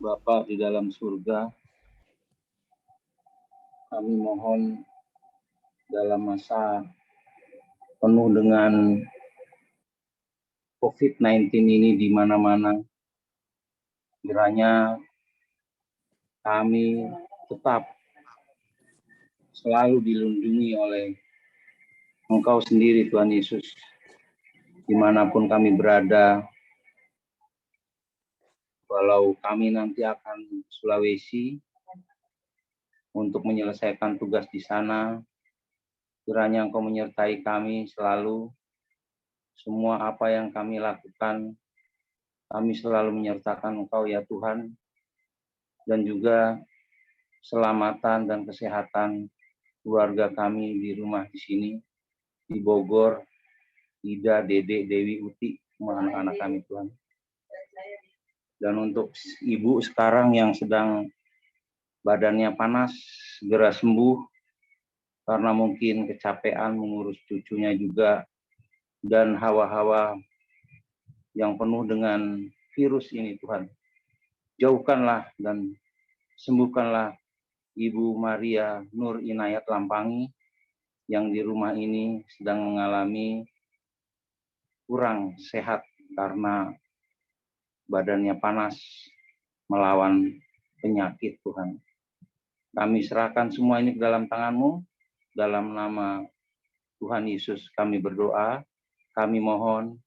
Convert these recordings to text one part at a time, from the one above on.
Bapa di dalam surga, kami mohon dalam masa penuh dengan COVID-19 ini di mana-mana, kiranya kami tetap selalu dilindungi oleh Engkau sendiri, Tuhan Yesus, dimanapun kami berada. Walau kami nanti akan Sulawesi untuk menyelesaikan tugas di sana, kiranya Engkau menyertai kami selalu. Semua apa yang kami lakukan, kami selalu menyertakan Engkau ya Tuhan, dan juga keselamatan dan kesehatan keluarga kami di rumah di sini, di Bogor, Ida, Dede, Dewi, Uti, semua anak-anak kami Tuhan. Dan untuk ibu sekarang yang sedang badannya panas, segera sembuh, karena mungkin kecapean mengurus cucunya juga, dan hawa-hawa yang penuh dengan virus ini Tuhan. Jauhkanlah dan sembuhkanlah Ibu Maria Nur Inayat Lampangi yang di rumah ini sedang mengalami kurang sehat karena badannya panas melawan penyakit Tuhan. Kami serahkan semua ini ke dalam tangan-Mu, dalam nama Tuhan Yesus kami berdoa, kami mohon,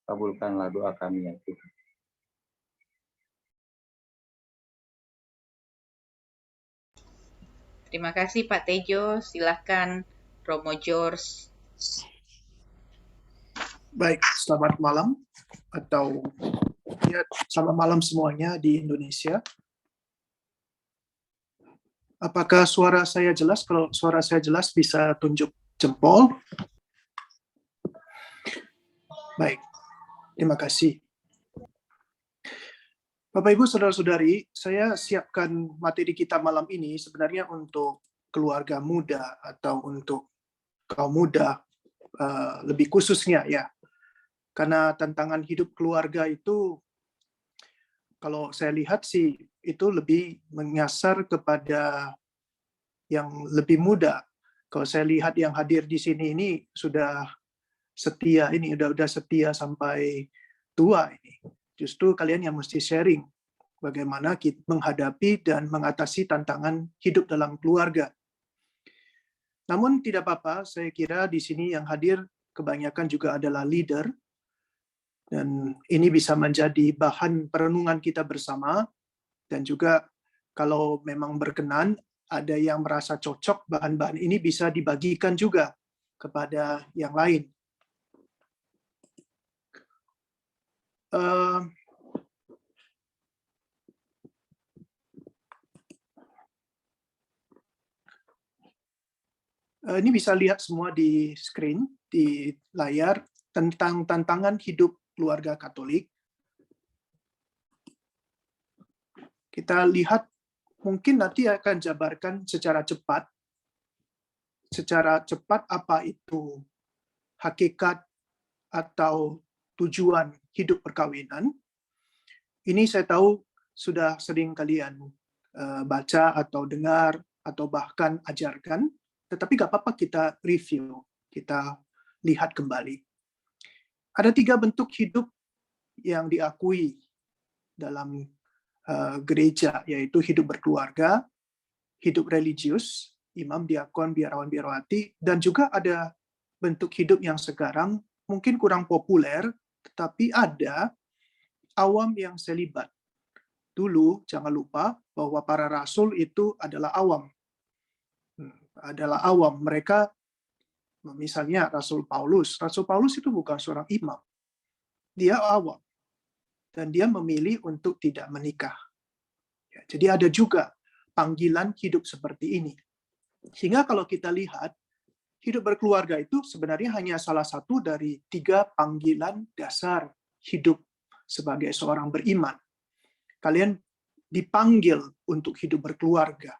kabulkanlah doa kami ya Tuhan. Terima kasih Pak Tejo, silahkan Romo George. Baik, selamat malam atau ya selamat malam semuanya di Indonesia. Apakah suara saya jelas? Kalau suara saya jelas bisa tunjuk jempol. Baik, terima kasih. Bapak Ibu Saudara-saudari, saya siapkan materi kita malam ini sebenarnya untuk keluarga muda atau untuk kaum muda lebih khususnya ya. Karena tantangan hidup keluarga itu, kalau saya lihat sih, itu lebih menyasar kepada yang lebih muda. Kalau saya lihat yang hadir di sini ini sudah setia, ini udah setia sampai tua ini. Justru kalian yang mesti sharing bagaimana kita menghadapi dan mengatasi tantangan hidup dalam keluarga. Namun tidak apa-apa, saya kira di sini yang hadir kebanyakan juga adalah leader, dan ini bisa menjadi bahan perenungan kita bersama, dan juga kalau memang berkenan, ada yang merasa cocok, bahan-bahan ini bisa dibagikan juga kepada yang lain. Ini bisa lihat semua di screen, di layar, tentang tantangan hidup keluarga Katolik. Kita lihat, mungkin nanti akan jabarkan secara cepat apa itu hakikat atau tujuan hidup perkawinan. Ini saya tahu sudah sering kalian baca atau dengar atau bahkan ajarkan, tetapi nggak apa-apa kita review, kita lihat kembali. Ada 3 bentuk hidup yang diakui dalam gereja, yaitu hidup berkeluarga, hidup religius, imam, diakon, biarawan, biarawati, dan juga ada bentuk hidup yang sekarang mungkin kurang populer, tetapi ada awam yang selibat. Dulu, jangan lupa bahwa para rasul itu adalah awam. Mereka, misalnya Rasul Paulus itu bukan seorang imam. Dia awam. Dan dia memilih untuk tidak menikah. Jadi ada juga panggilan hidup seperti ini. Sehingga kalau kita lihat, hidup berkeluarga itu sebenarnya hanya salah satu dari 3 panggilan dasar hidup sebagai seorang beriman. Kalian dipanggil untuk hidup berkeluarga.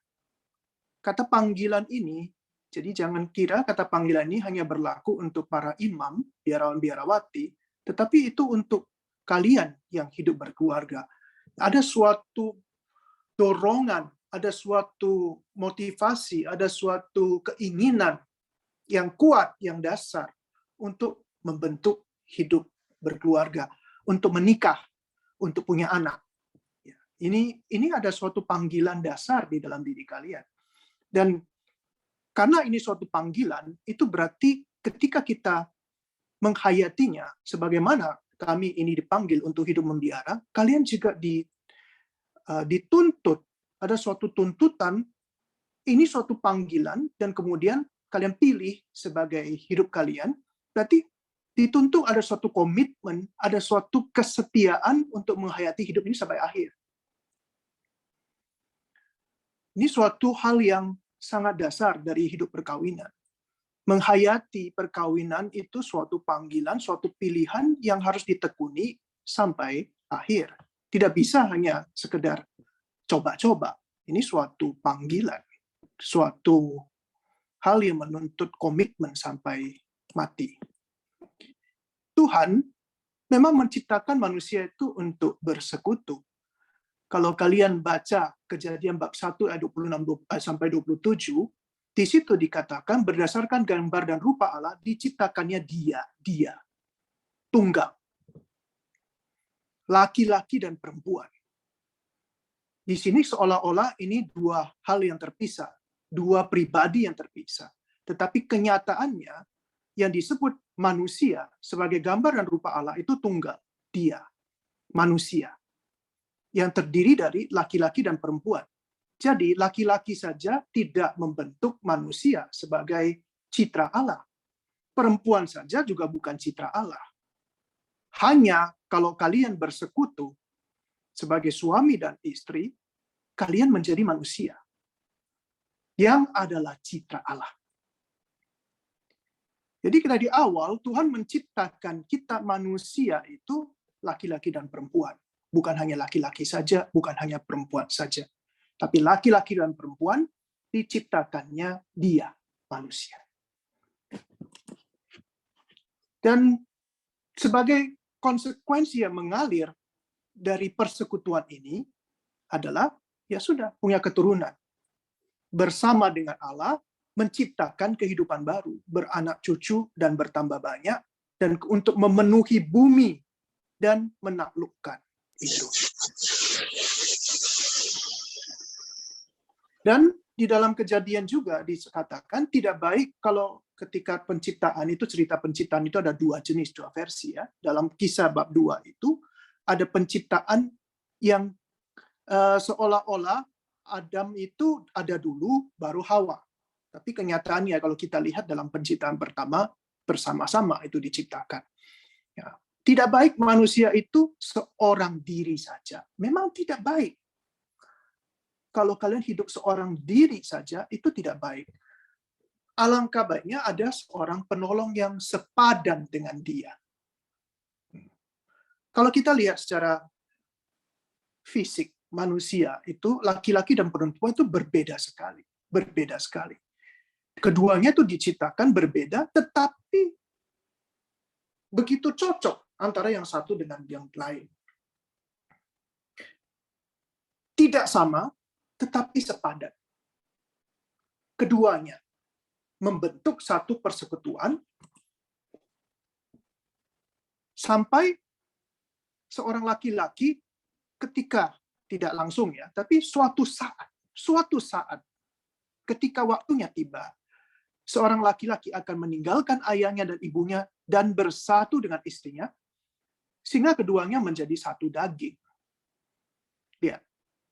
Kata panggilan ini, jadi jangan kira kata panggilan ini hanya berlaku untuk para imam, biarawan, biarawati, tetapi itu untuk kalian yang hidup berkeluarga. ada suatu dorongan, ada suatu motivasi, ada suatu keinginan yang kuat, yang dasar untuk membentuk hidup berkeluarga, untuk menikah, untuk punya anak. Ini ada suatu panggilan dasar di dalam diri kalian. Dan karena ini suatu panggilan, itu berarti ketika kita menghayatinya, sebagaimana kami ini dipanggil untuk hidup membiara, kalian juga dituntut, ada suatu tuntutan, ini suatu panggilan, dan kemudian kalian pilih sebagai hidup kalian, berarti dituntut ada suatu komitmen, ada suatu kesetiaan untuk menghayati hidup ini sampai akhir. Ini suatu hal yang sangat dasar dari hidup perkawinan. Menghayati perkawinan itu suatu panggilan, suatu pilihan yang harus ditekuni sampai akhir. Tidak bisa hanya sekedar coba-coba. Ini suatu panggilan, suatu hal yang menuntut komitmen sampai mati. Tuhan memang menciptakan manusia itu untuk bersekutu. Kalau kalian baca Kejadian bab 1 ayat 26 sampai 27, di situ dikatakan berdasarkan gambar dan rupa Allah diciptakannya dia, tunggal. Laki-laki dan perempuan. Di sini seolah-olah ini dua hal yang terpisah, dua pribadi yang terpisah. Tetapi kenyataannya yang disebut manusia sebagai gambar dan rupa Allah itu tunggal, dia, manusia. Yang terdiri dari laki-laki dan perempuan. Jadi laki-laki saja tidak membentuk manusia sebagai citra Allah. Perempuan saja juga bukan citra Allah. Hanya kalau kalian bersekutu sebagai suami dan istri, kalian menjadi manusia yang adalah citra Allah. Jadi dari awal Tuhan menciptakan kita manusia itu laki-laki dan perempuan. Bukan hanya laki-laki saja, bukan hanya perempuan saja. Tapi laki-laki dan perempuan diciptakannya dia, manusia. Dan sebagai konsekuensi yang mengalir dari persekutuan ini adalah, ya sudah, punya keturunan. Bersama dengan Allah, menciptakan kehidupan baru, beranak cucu dan bertambah banyak, dan untuk memenuhi bumi dan menaklukkan itu. Dan di dalam Kejadian juga dikatakan tidak baik kalau ketika penciptaan itu, cerita penciptaan itu ada dua jenis, dua versi ya. Dalam Kisah bab 2 itu ada penciptaan yang seolah-olah Adam itu ada dulu baru Hawa. Tapi kenyataannya kalau kita lihat dalam penciptaan pertama bersama-sama itu diciptakan. Ya. Tidak baik manusia itu seorang diri saja. Memang tidak baik. Kalau kalian hidup seorang diri saja, itu tidak baik. Alangkah baiknya ada seorang penolong yang sepadan dengan dia. Kalau kita lihat secara fisik, manusia itu laki-laki dan perempuan itu berbeda sekali. Berbeda sekali. Keduanya itu diciptakan berbeda, tetapi begitu cocok antara yang satu dengan yang lain. Tidak sama, tetapi sepadan. Keduanya membentuk satu persekutuan sampai seorang laki-laki ketika tidak langsung ya, tapi suatu saat ketika waktunya tiba, seorang laki-laki akan meninggalkan ayahnya dan ibunya dan bersatu dengan istrinya, sehingga keduanya menjadi satu daging. Lihat,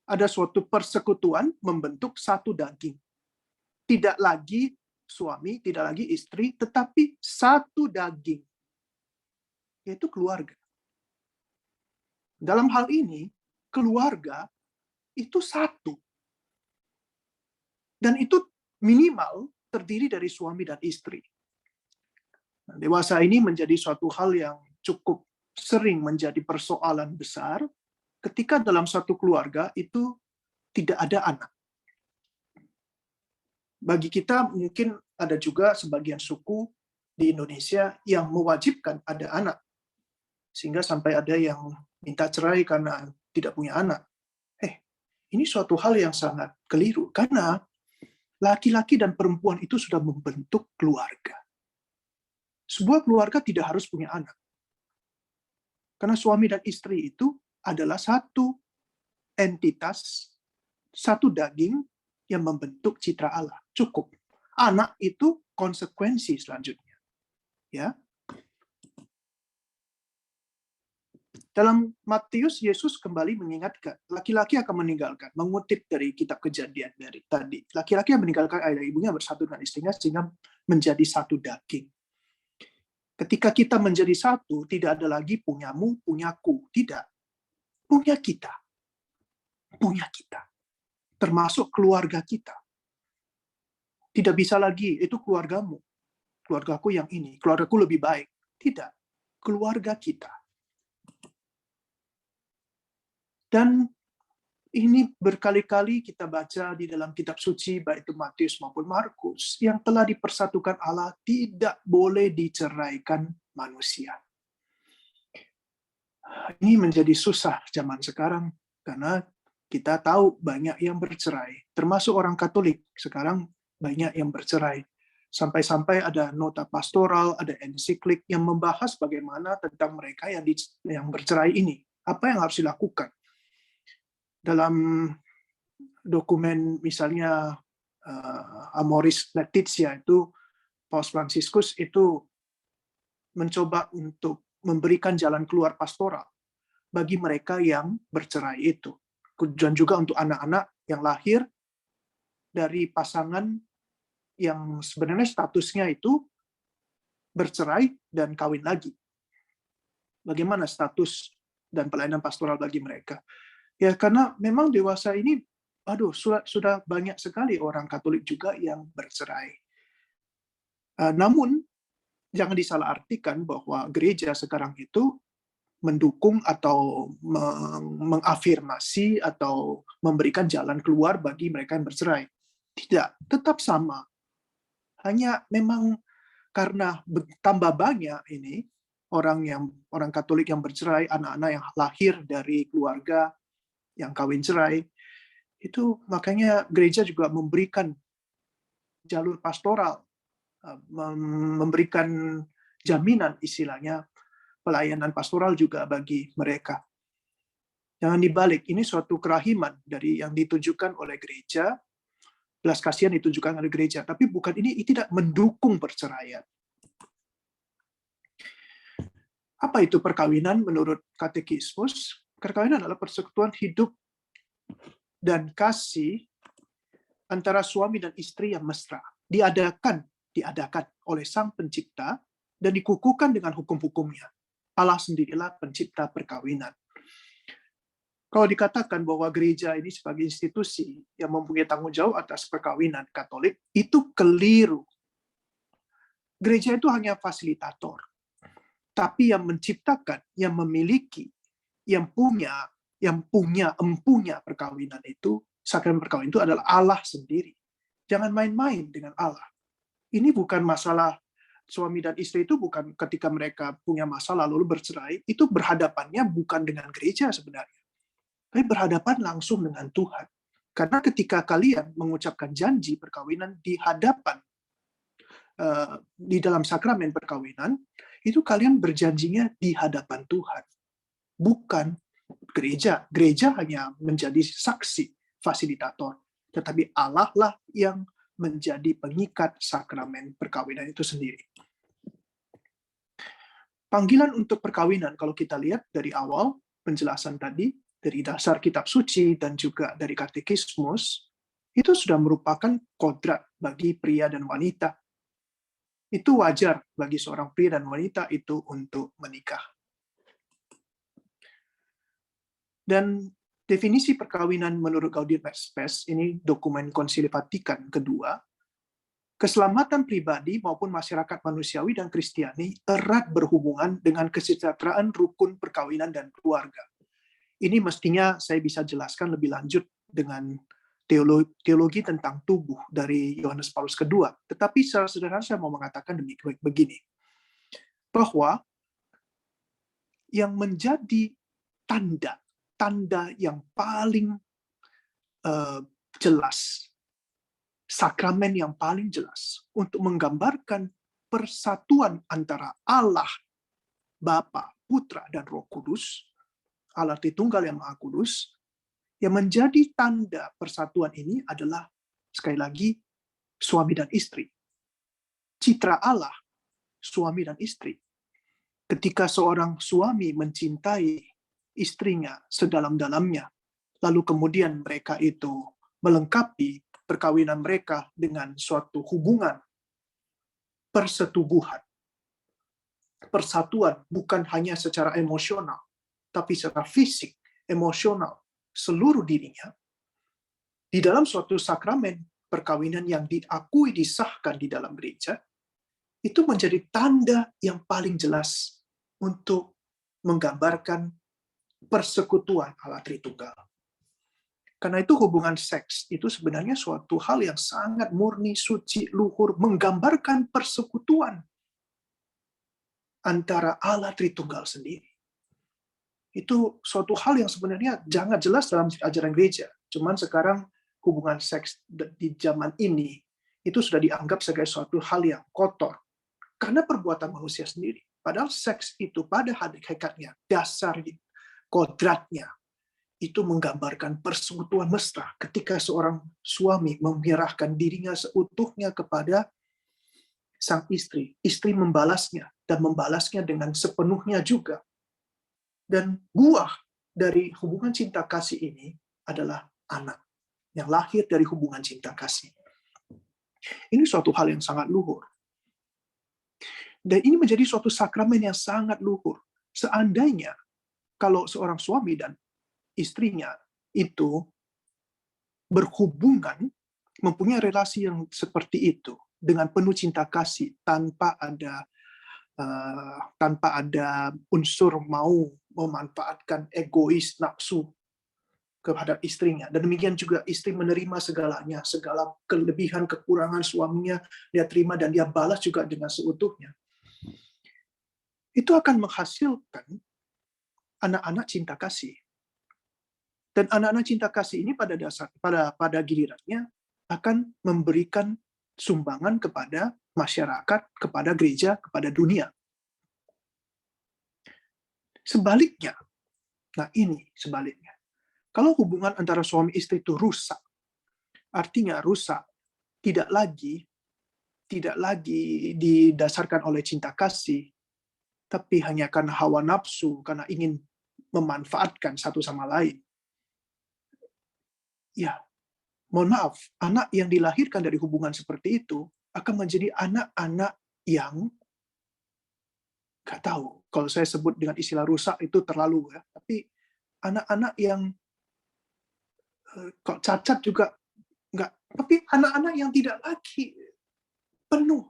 ada suatu persekutuan membentuk satu daging. Tidak lagi suami, tidak lagi istri, tetapi satu daging, yaitu keluarga. Dalam hal ini, keluarga itu satu. Dan itu minimal terdiri dari suami dan istri. Dewasa ini menjadi suatu hal yang cukup sering menjadi persoalan besar ketika dalam satu keluarga itu tidak ada anak. Bagi kita mungkin ada juga sebagian suku di Indonesia yang mewajibkan ada anak. Sehingga sampai ada yang minta cerai karena tidak punya anak. Ini suatu hal yang sangat keliru, karena laki-laki dan perempuan itu sudah membentuk keluarga. Sebuah keluarga tidak harus punya anak. Karena suami dan istri itu adalah satu entitas, satu daging yang membentuk citra Allah. Cukup. Anak itu konsekuensi selanjutnya. Ya. Dalam Matius, Yesus kembali mengingatkan, laki-laki akan meninggalkan, mengutip dari kitab Kejadian dari tadi. Laki-laki yang meninggalkan ayah dan ibunya bersatu dengan istrinya sehingga menjadi satu daging. Ketika kita menjadi satu, tidak ada lagi punyamu, punyaku. Tidak. Punya kita. Punya kita. Termasuk keluarga kita. Tidak bisa lagi, itu keluargamu. Keluargaku yang ini, keluargaku lebih baik. Tidak. Keluarga kita. Dan ini berkali-kali kita baca di dalam kitab suci, baik itu Matius maupun Markus, yang telah dipersatukan Allah tidak boleh diceraikan manusia. Ini menjadi susah zaman sekarang, karena kita tahu banyak yang bercerai, termasuk orang Katolik. Sekarang banyak yang bercerai. Sampai-sampai ada nota pastoral, ada ensiklik yang membahas bagaimana tentang mereka yang bercerai ini. Apa yang harus dilakukan? Dalam dokumen misalnya Amoris Laetitia itu, Paus Fransiskus itu mencoba untuk memberikan jalan keluar pastoral bagi mereka yang bercerai itu. Dan juga untuk anak-anak yang lahir dari pasangan yang sebenarnya statusnya itu bercerai dan kawin lagi. Bagaimana status dan pelayanan pastoral bagi mereka? Ya, karena memang dewasa ini, sudah banyak sekali orang Katolik juga yang bercerai. Namun, jangan disalahartikan bahwa gereja sekarang itu mendukung atau mengafirmasi atau memberikan jalan keluar bagi mereka yang bercerai. Tidak, tetap sama. Hanya memang karena tambah banyak ini orang Katolik yang bercerai, anak-anak yang lahir dari keluarga yang kawin cerai, itu makanya gereja juga memberikan jalur pastoral, memberikan jaminan istilahnya pelayanan pastoral juga bagi mereka. Jangan dibalik, ini suatu kerahiman dari yang ditujukan oleh gereja, belas kasihan ditujukan oleh gereja, tapi bukan ini tidak mendukung perceraian. Apa itu perkawinan menurut katekismus? Perkawinan adalah persekutuan hidup dan kasih antara suami dan istri yang mesra. Diadakan oleh Sang Pencipta dan dikukuhkan dengan hukum-hukumnya. Allah sendirilah pencipta perkawinan. Kalau dikatakan bahwa gereja ini sebagai institusi yang mempunyai tanggung jawab atas perkawinan Katolik, itu keliru. Gereja itu hanya fasilitator. Tapi yang menciptakan, yang memiliki, yang empunya perkawinan itu, sakramen perkawinan itu adalah Allah sendiri. Jangan main-main dengan Allah. Ini bukan masalah suami dan istri, itu bukan ketika mereka punya masalah lalu bercerai, itu berhadapannya bukan dengan gereja sebenarnya, tapi berhadapan langsung dengan Tuhan. Karena ketika kalian mengucapkan janji perkawinan di hadapan, di dalam sakramen perkawinan, itu kalian berjanjinya di hadapan Tuhan, bukan gereja. Gereja hanya menjadi saksi, fasilitator, tetapi Allah lah yang menjadi pengikat sakramen perkawinan itu sendiri. Panggilan untuk perkawinan, kalau kita lihat dari awal penjelasan tadi, dari dasar kitab suci dan juga dari katekismus, itu sudah merupakan kodrat bagi pria dan wanita. Itu wajar bagi seorang pria dan wanita itu untuk menikah. Dan definisi perkawinan menurut Gaudium et Spes, ini dokumen Konsili Vatikan kedua, keselamatan pribadi maupun masyarakat manusiawi dan Kristiani erat berhubungan dengan kesejahteraan rukun perkawinan dan keluarga. Ini mestinya saya bisa jelaskan lebih lanjut dengan teologi tentang tubuh dari Yohanes Paulus II. Tetapi secara sederhana saya mau mengatakan begini, bahwa yang menjadi tanda tanda yang paling jelas, sakramen yang paling jelas untuk menggambarkan persatuan antara Allah, Bapa, Putra, dan Roh Kudus, Allah Tritunggal yang Maha Kudus. Yang menjadi tanda persatuan ini adalah, sekali lagi, suami dan istri. Citra Allah, suami dan istri. Ketika seorang suami mencintai istrinya sedalam-dalamnya, lalu kemudian mereka itu melengkapi perkawinan mereka dengan suatu hubungan persetubuhan. Persatuan bukan hanya secara emosional, tapi secara fisik, emosional, seluruh dirinya, di dalam suatu sakramen perkawinan yang diakui, disahkan di dalam gereja, itu menjadi tanda yang paling jelas untuk menggambarkan persekutuan Allah Tritunggal. Karena itu hubungan seks itu sebenarnya suatu hal yang sangat murni, suci, luhur, menggambarkan persekutuan antara Allah Tritunggal sendiri. Itu suatu hal yang sebenarnya sangat jelas dalam ajaran gereja. Cuman sekarang hubungan seks di zaman ini itu sudah dianggap sebagai suatu hal yang kotor karena perbuatan manusia sendiri. Padahal seks itu pada hakikatnya, dasar kodratnya, itu menggambarkan persekutuan mesra ketika seorang suami menyerahkan dirinya seutuhnya kepada sang istri. Istri membalasnya, dan membalasnya dengan sepenuhnya juga. Dan buah dari hubungan cinta kasih ini adalah anak yang lahir dari hubungan cinta kasih. Ini suatu hal yang sangat luhur. Dan ini menjadi suatu sakramen yang sangat luhur. Seandainya kalau seorang suami dan istrinya itu berhubungan, mempunyai relasi yang seperti itu, dengan penuh cinta kasih, tanpa ada unsur mau memanfaatkan egois nafsu kepada istrinya. Dan demikian juga istri menerima segalanya, segala kelebihan, kekurangan suaminya, dia terima dan dia balas juga dengan seutuhnya. Itu akan menghasilkan anak-anak cinta kasih. Dan anak-anak cinta kasih ini pada gilirannya akan memberikan sumbangan kepada masyarakat, kepada gereja, kepada dunia. Sebaliknya, nah ini sebaliknya. Kalau hubungan antara suami istri itu rusak, artinya rusak, tidak lagi didasarkan oleh cinta kasih, tapi hanya karena hawa nafsu, karena ingin memanfaatkan satu sama lain. Ya, mohon maaf, anak yang dilahirkan dari hubungan seperti itu akan menjadi anak-anak yang nggak tahu. Kalau saya sebut dengan istilah rusak itu terlalu ya. Tapi anak-anak yang kok cacat juga nggak. Tapi anak-anak yang tidak lagi penuh.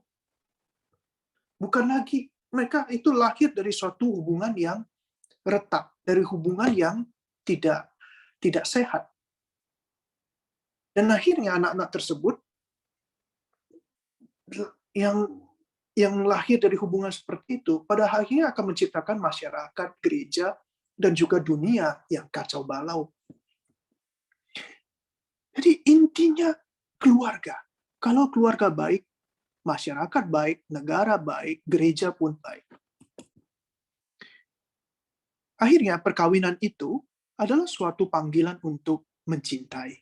Bukan lagi mereka itu lahir dari suatu hubungan yang retak, dari hubungan yang tidak sehat. Dan akhirnya anak-anak tersebut yang lahir dari hubungan seperti itu, pada akhirnya akan menciptakan masyarakat, gereja, dan juga dunia yang kacau balau. Jadi intinya keluarga. Kalau keluarga baik, masyarakat baik, negara baik, gereja pun baik. Akhirnya perkawinan itu adalah suatu panggilan untuk mencintai.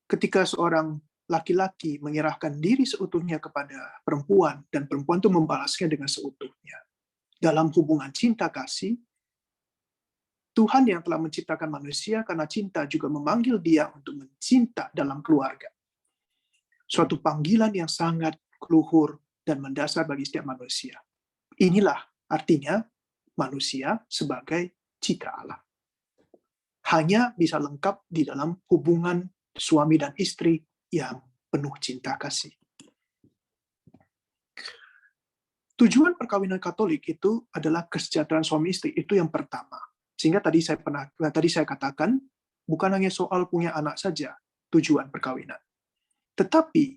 Ketika seorang laki-laki menyerahkan diri seutuhnya kepada perempuan, dan perempuan itu membalasnya dengan seutuhnya. Dalam hubungan cinta kasih, Tuhan yang telah menciptakan manusia karena cinta juga memanggil dia untuk mencinta dalam keluarga. Suatu panggilan yang sangat luhur dan mendasar bagi setiap manusia. Inilah artinya manusia sebagai citra Allah. Hanya bisa lengkap di dalam hubungan suami dan istri yang penuh cinta kasih. Tujuan perkawinan Katolik itu adalah kesejahteraan suami istri, itu yang pertama. Sehingga tadi saya katakan bukan hanya soal punya anak saja tujuan perkawinan. Tetapi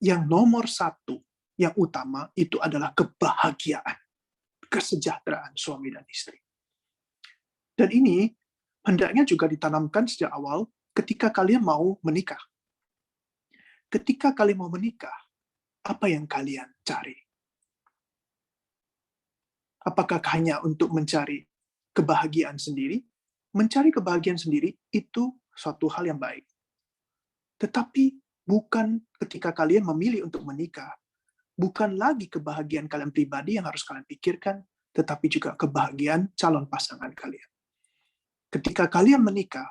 yang nomor satu, yang utama itu adalah kebahagiaan, kesejahteraan suami dan istri. Dan ini hendaknya juga ditanamkan sejak awal ketika kalian mau menikah. Ketika kalian mau menikah, apa yang kalian cari? Apakah hanya untuk mencari kebahagiaan sendiri? Mencari kebahagiaan sendiri itu suatu hal yang baik. Tetapi bukan ketika kalian memilih untuk menikah, bukan lagi kebahagiaan kalian pribadi yang harus kalian pikirkan, tetapi juga kebahagiaan calon pasangan kalian. Ketika kalian menikah,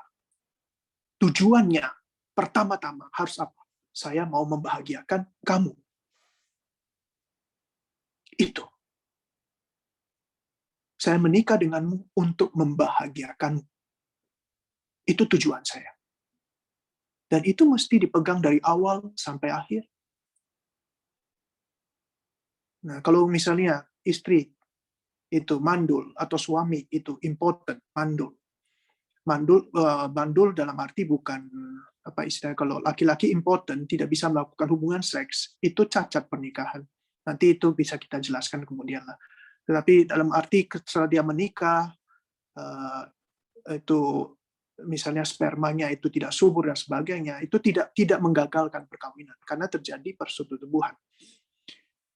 tujuannya pertama-tama harus apa? Saya mau membahagiakan kamu. Itu. Saya menikah denganmu untuk membahagiakanmu. Itu tujuan saya. Dan itu mesti dipegang dari awal sampai akhir. Nah, kalau misalnya istri itu mandul atau suami itu impotent, mandul. Mandul dalam arti bukan apa istilah, kalau laki-laki impotent tidak bisa melakukan hubungan seks, itu cacat pernikahan. Nanti itu bisa kita jelaskan kemudian lah. Tetapi dalam arti setelah dia menikah, itu misalnya spermanya itu tidak subur dan sebagainya, itu tidak menggagalkan perkawinan karena terjadi persetubuhan.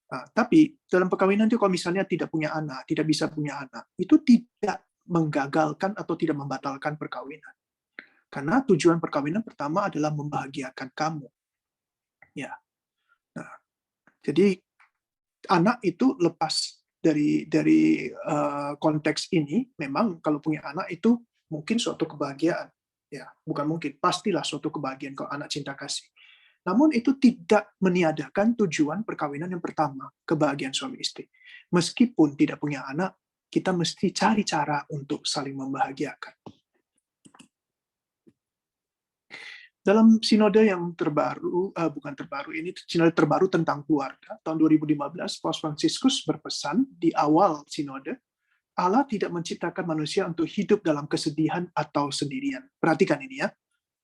Nah, tapi dalam perkawinan itu kalau misalnya tidak punya anak, tidak bisa punya anak, itu tidak menggagalkan atau tidak membatalkan perkawinan. Karena tujuan perkawinan pertama adalah membahagiakan kamu. Ya. Nah, jadi anak itu lepas dari konteks ini, memang kalau punya anak itu mungkin suatu kebahagiaan. Ya, bukan mungkin, pastilah suatu kebahagiaan kalau anak cinta kasih. Namun itu tidak meniadakan tujuan perkawinan yang pertama, kebahagiaan suami istri. Meskipun tidak punya anak, kita mesti cari cara untuk saling membahagiakan. Dalam sinode yang terbaru, ini sinode terbaru tentang keluarga, tahun 2015, Paus Fransiskus berpesan di awal sinode, Allah tidak menciptakan manusia untuk hidup dalam kesedihan atau sendirian. Perhatikan ini ya,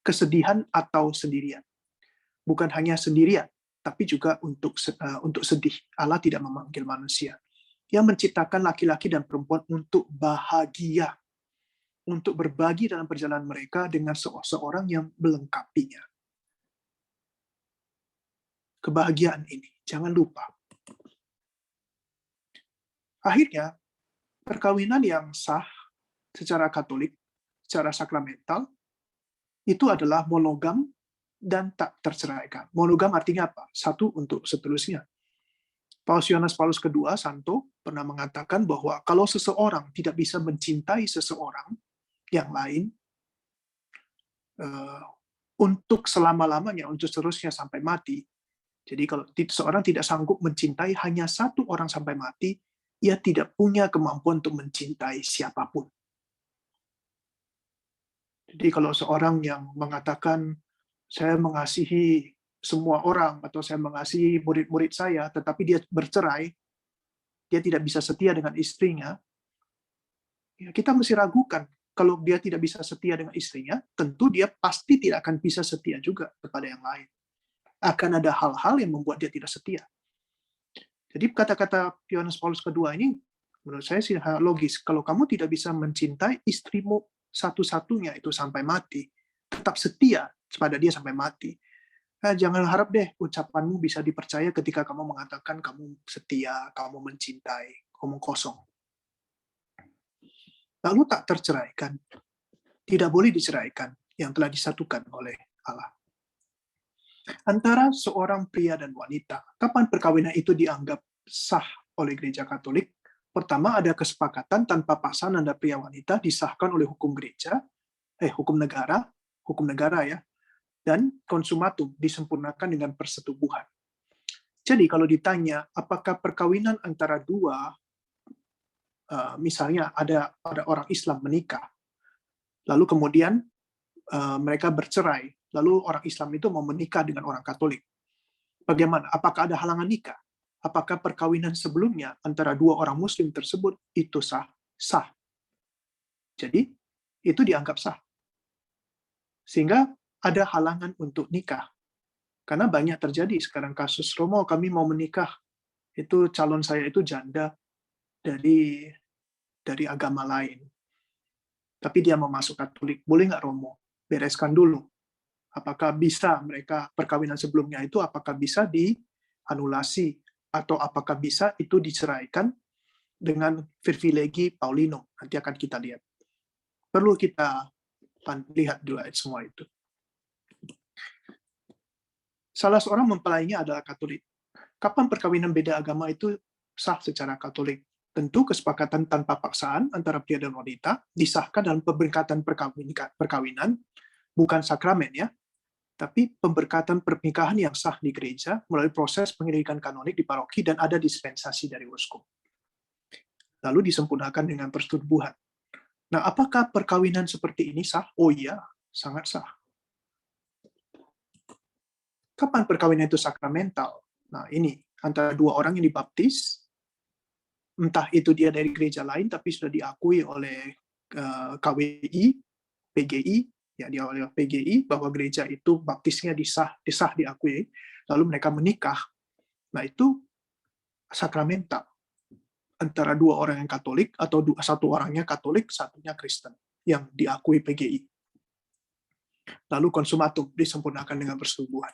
kesedihan atau sendirian. Bukan hanya sendirian, tapi juga untuk sedih. Allah tidak memanggil manusia. Yang menciptakan laki-laki dan perempuan untuk bahagia, untuk berbagi dalam perjalanan mereka dengan seseorang yang melengkapinya. Kebahagiaan ini, jangan lupa. Akhirnya, perkawinan yang sah secara Katolik, secara sakramental, itu adalah monogam dan tak terceraikan. Monogam artinya apa? Satu untuk seterusnya. Paus Yohanes Paulus II, Santo, pernah mengatakan bahwa kalau seseorang tidak bisa mencintai seseorang yang lain untuk selama-lamanya, untuk seterusnya sampai mati, jadi kalau seseorang tidak sanggup mencintai hanya satu orang sampai mati, ia tidak punya kemampuan untuk mencintai siapapun. Jadi kalau seorang yang mengatakan, saya mengasihi semua orang, atau saya mengasihi murid-murid saya, tetapi dia bercerai, dia tidak bisa setia dengan istrinya, ya kita mesti ragukan. Kalau dia tidak bisa setia dengan istrinya, tentu dia pasti tidak akan bisa setia juga kepada yang lain. Akan ada hal-hal yang membuat dia tidak setia. Jadi kata-kata Yohanes Paulus II ini, menurut saya sih logis. Kalau kamu tidak bisa mencintai istrimu satu-satunya itu sampai mati, tetap setia kepada dia sampai mati, jangan harap deh ucapanmu bisa dipercaya ketika kamu mengatakan kamu setia, kamu mencintai, kamu kosong. Lalu tak terceraikan, tidak boleh diceraikan yang telah disatukan oleh Allah. Antara seorang pria dan wanita, kapan perkawinan itu dianggap sah oleh Gereja Katolik? Pertama, ada kesepakatan tanpa pasangan dan pria wanita disahkan oleh hukum gereja, hukum negara ya, dan konsumatum disempurnakan dengan persetubuhan. Jadi kalau ditanya apakah perkawinan antara dua, misalnya ada orang Islam menikah, lalu kemudian mereka bercerai, lalu orang Islam itu mau menikah dengan orang Katolik. Bagaimana? Apakah ada halangan nikah? Apakah perkawinan sebelumnya antara dua orang Muslim tersebut itu sah? Sah. Jadi itu dianggap sah. Sehingga ada halangan untuk nikah. Karena banyak terjadi sekarang kasus, Romo kami mau menikah, itu calon saya itu janda dari agama lain. tapi dia mau masuk Katolik, boleh nggak Romo? Bereskan dulu. Apakah bisa mereka perkawinan sebelumnya itu apakah bisa dianulasi atau apakah bisa itu diceraikan dengan privilegi Paulino? Nanti akan kita lihat. Perlu kita lihat dulu semua itu. Salah seorang mempelainya adalah Katolik. Kapan perkawinan beda agama itu sah secara Katolik? Tentu kesepakatan tanpa paksaan antara pria dan wanita disahkan dalam pemberkatan perkawinan, bukan sakramen ya, tapi pemberkatan pernikahan yang sah di gereja melalui proses penyelidikan kanonik di paroki dan ada dispensasi dari uskup. Lalu disempurnakan dengan persetubuhan. Nah, apakah perkawinan seperti ini sah? Oh iya, sangat sah. Kapan perkawinan itu sakramental? Nah, ini antara dua orang yang dibaptis, entah itu dia dari gereja lain tapi sudah diakui oleh KWI, PGI, ya dia oleh PGI bahwa gereja itu baptisnya disah diakui, lalu mereka menikah. Nah, itu sakramental antara dua orang yang Katolik atau satu orangnya Katolik, satunya Kristen yang diakui PGI. Lalu konsumatum disempurnakan dengan persetubuhan.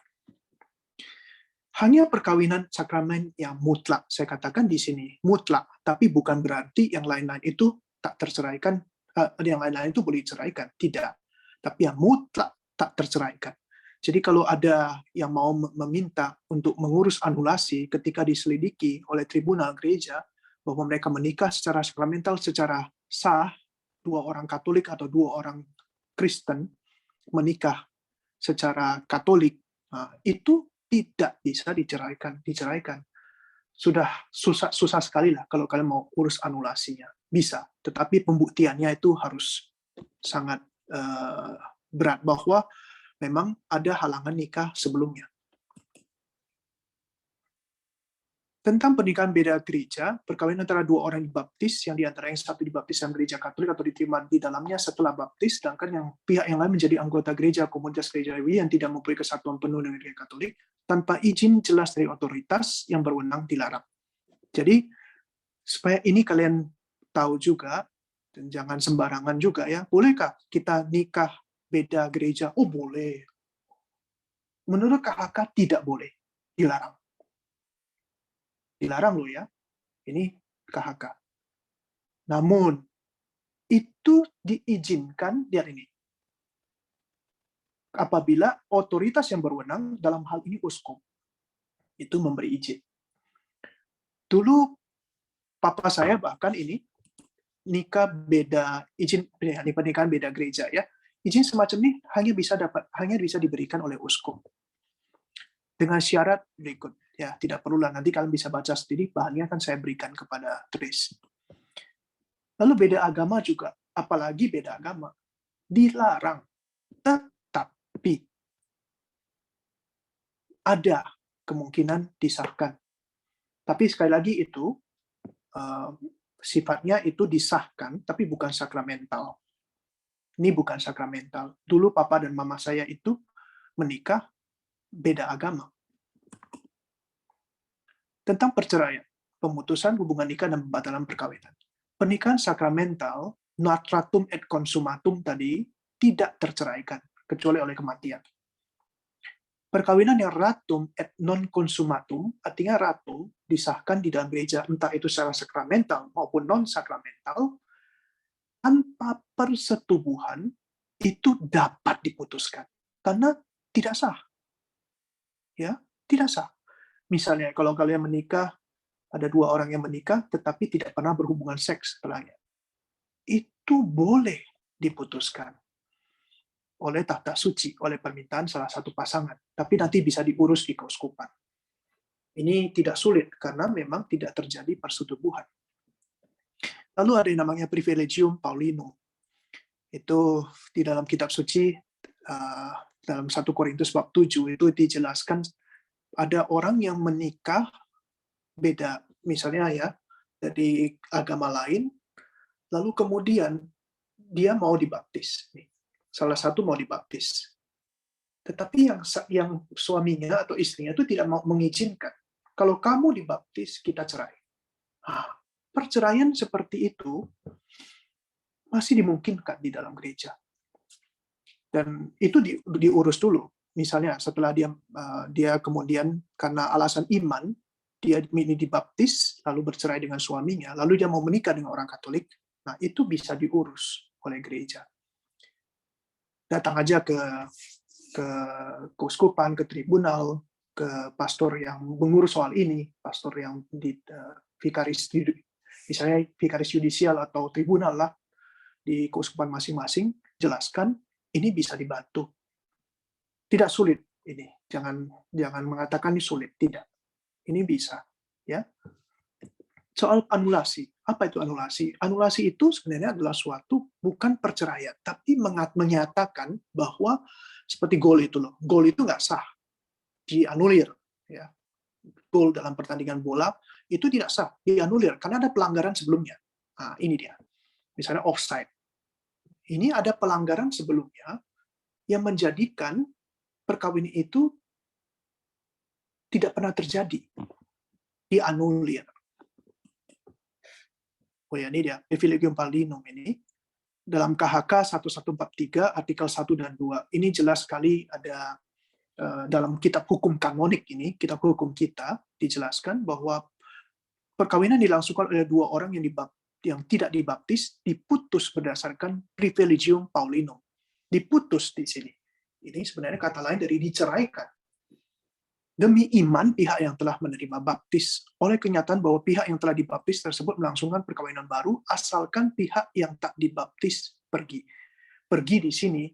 Hanya perkawinan sakramen yang mutlak, saya katakan di sini mutlak, tapi bukan berarti yang lain-lain itu tak terceraikan, yang lain-lain itu boleh diceraikan, tidak. Tapi yang mutlak tak terceraikan. Jadi kalau ada yang mau meminta untuk mengurus anulasi ketika diselidiki oleh tribunal gereja bahwa mereka menikah secara sakramental, secara sah, dua orang Katolik atau dua orang Kristen menikah secara Katolik, itu tidak bisa diceraikan. Sudah susah sekali lah kalau kalian mau urus anulasinya. Bisa, tetapi pembuktiannya itu harus sangat berat bahwa memang ada halangan nikah sebelumnya. Tentang pernikahan beda gereja, perkawinan antara dua orang dibaptis, yang diantara yang satu dibaptis dalam gereja Katolik atau diterima di dalamnya setelah baptis, sedangkan yang pihak yang lain menjadi anggota gereja komunitas gerejawi yang tidak mempunyai kesatuan penuh dengan gereja Katolik, tanpa izin jelas dari otoritas yang berwenang dilarang. Jadi, supaya ini kalian tahu juga, dan jangan sembarangan juga ya, bolehkah kita nikah beda gereja? Oh boleh. Menurut KHK tidak boleh, dilarang. Dilarang loh ya, ini KHK. Namun, itu diizinkan, lihat ini, apabila otoritas yang berwenang dalam hal ini uskup, itu memberi izin. Dulu, papa saya bahkan ini, nikah beda, izin pernikahan beda gereja ya, izin semacam ini hanya bisa diberikan oleh uskup. Dengan syarat berikut. Ya, tidak perlulah, nanti kalian bisa baca sendiri, bahannya akan saya berikan kepada tulis. Lalu beda agama juga, apalagi beda agama, dilarang. Tetapi ada kemungkinan disahkan. Tapi sekali lagi itu sifatnya itu disahkan, tapi bukan sakramental. Ini bukan sakramental. Dulu papa dan mama saya itu menikah beda agama. Tentang perceraian, pemutusan hubungan nikah dan pembatalan perkawinan. Pernikahan sakramental, natratum et consumatum tadi, tidak terceraikan, kecuali oleh kematian. Perkawinan yang ratum et non consumatum, artinya ratum, disahkan di dalam gereja, entah itu secara sakramental maupun non-sakramental, tanpa persetubuhan, itu dapat diputuskan. Karena tidak sah. Ya, tidak sah. Misalnya, kalau kalian menikah, ada dua orang yang menikah, tetapi tidak pernah berhubungan seks setelahnya. Itu boleh diputuskan oleh tahta suci, oleh permintaan salah satu pasangan. Tapi nanti bisa diurus di keuskupan. Ini tidak sulit, karena memang tidak terjadi persetubuhan. Lalu ada yang namanya privilegium Paulinum. Itu di dalam kitab suci, dalam 1 Korintus bab 7, itu dijelaskan ada orang yang menikah beda, misalnya ya, dari agama lain, lalu kemudian dia mau dibaptis. Salah satu mau dibaptis. Tetapi yang suaminya atau istrinya itu tidak mau mengizinkan. Kalau kamu dibaptis, kita cerai. Perceraian seperti itu, masih dimungkinkan di dalam gereja. Dan itu diurus dulu. Misalnya setelah dia kemudian karena alasan iman, dia dibaptis, lalu bercerai dengan suaminya, lalu dia mau menikah dengan orang Katolik, nah itu bisa diurus oleh gereja. Datang aja ke keuskupan, ke tribunal, ke pastor yang mengurus soal ini, pastor yang di vikaris, misalnya vikaris yudisial atau tribunal lah, di keuskupan masing-masing, jelaskan ini bisa dibantu. Tidak sulit ini, jangan mengatakan ini sulit, tidak. Ini bisa, ya. Soal anulasi, apa itu anulasi? Anulasi itu sebenarnya adalah suatu bukan perceraian, tapi menyatakan bahwa seperti gol itu loh, gol itu nggak sah, dianulir, ya. Gol dalam pertandingan bola itu tidak sah, dianulir karena ada pelanggaran sebelumnya. Nah, ini dia, misalnya offside. Ini ada pelanggaran sebelumnya yang menjadikan perkawinan itu tidak pernah terjadi, dianulir. Oh ya, ini dia, Privilegium Paulinum ini. Dalam KHK 1143, artikel 1 dan 2, ini jelas sekali ada dalam kitab hukum kanonik ini, kitab hukum kita, dijelaskan bahwa perkawinan dilangsungkan oleh dua orang yang tidak dibaptis, diputus berdasarkan Privilegium Paulinum. Diputus di sini. Ini sebenarnya kata lain dari diceraikan. Demi iman pihak yang telah menerima baptis, oleh kenyataan bahwa pihak yang telah dibaptis tersebut melangsungkan perkawinan baru, asalkan pihak yang tak dibaptis pergi. Pergi di sini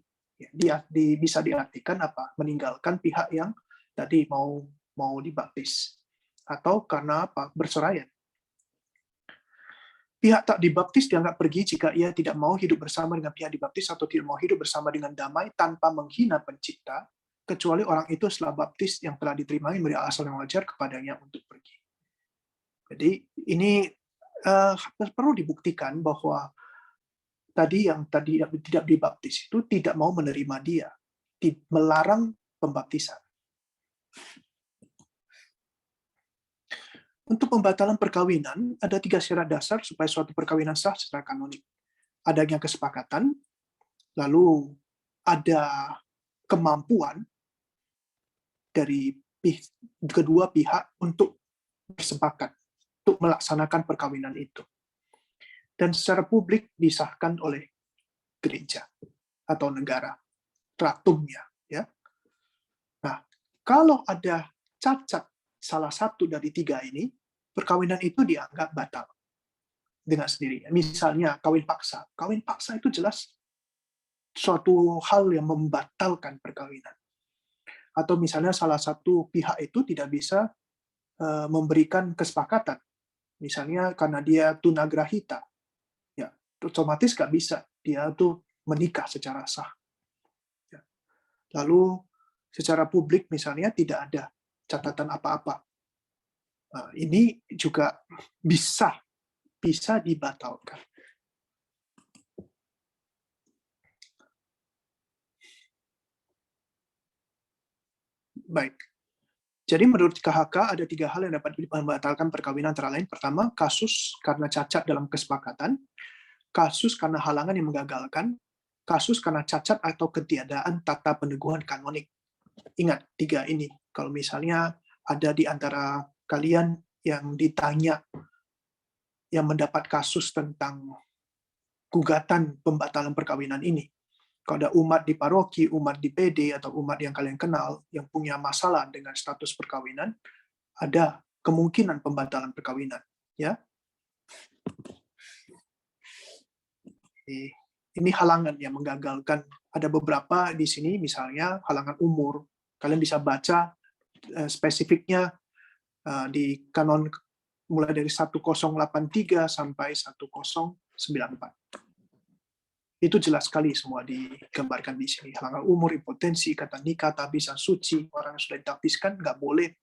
bisa diartikan apa? Meninggalkan pihak yang tadi mau dibaptis, atau karena apa? Berceraian. Pihak tak dibaptis dianggap pergi jika ia tidak mau hidup bersama dengan pihak dibaptis atau tidak mau hidup bersama dengan damai tanpa menghina pencipta, kecuali orang itu setelah baptis yang telah diterima memberi alasan yang wajar kepadanya untuk pergi. Jadi ini perlu dibuktikan bahwa yang tadi tidak dibaptis itu tidak mau menerima dia, melarang pembaptisan. Untuk pembatalan perkawinan, ada 3 syarat dasar supaya suatu perkawinan sah secara kanonik. Adanya kesepakatan, lalu ada kemampuan dari kedua pihak untuk bersepakat, untuk melaksanakan perkawinan itu. Dan secara publik disahkan oleh gereja atau negara, ratumnya. Ya. Nah, kalau ada cacat salah satu dari 3 ini, perkawinan itu dianggap batal dengan sendirinya. Misalnya kawin paksa. Kawin paksa itu jelas suatu hal yang membatalkan perkawinan. Atau misalnya salah satu pihak itu tidak bisa memberikan kesepakatan. Misalnya karena dia tunagrahita. Ya, otomatis nggak bisa. Dia tuh menikah secara sah. Ya. Lalu secara publik misalnya tidak ada catatan apa-apa. Nah, ini juga bisa dibatalkan. Baik. Jadi menurut KHK ada 3 hal yang dapat membatalkan perkawinan antara lain. Pertama, kasus karena cacat dalam kesepakatan, kasus karena halangan yang menggagalkan, kasus karena cacat atau ketiadaan tata peneguhan kanonik. Ingat 3 ini. Kalau misalnya ada di antara kalian yang ditanya, yang mendapat kasus tentang gugatan pembatalan perkawinan ini, kalau ada umat di paroki, umat di PD, atau umat yang kalian kenal, yang punya masalah dengan status perkawinan, ada kemungkinan pembatalan perkawinan. Ya. Ini halangan yang menggagalkan. Ada beberapa di sini, misalnya halangan umur. Kalian bisa baca spesifiknya di kanon mulai dari 1083 sampai 1094. Itu jelas sekali semua digambarkan di sini. Halangan umur, impotensi, kata nikah, tabisan suci, orang yang sudah ditabiskan nggak boleh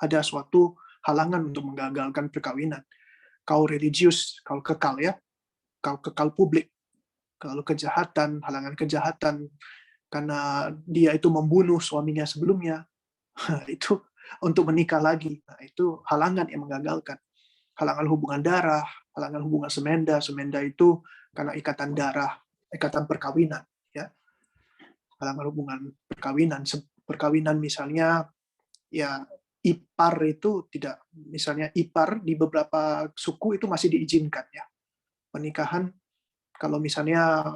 ada suatu halangan untuk menggagalkan perkawinan. Kau religius, kau kekal ya, kau kekal publik. Kalau kejahatan, halangan kejahatan, karena dia itu membunuh suaminya sebelumnya, itu untuk menikah lagi. Nah, itu halangan yang menggagalkan. Halangan hubungan darah, halangan hubungan semenda itu karena ikatan darah, ikatan perkawinan, ya, halangan hubungan perkawinan. Perkawinan misalnya, ya ipar itu tidak, misalnya ipar di beberapa suku itu masih diizinkan ya. Pernikahan kalau misalnya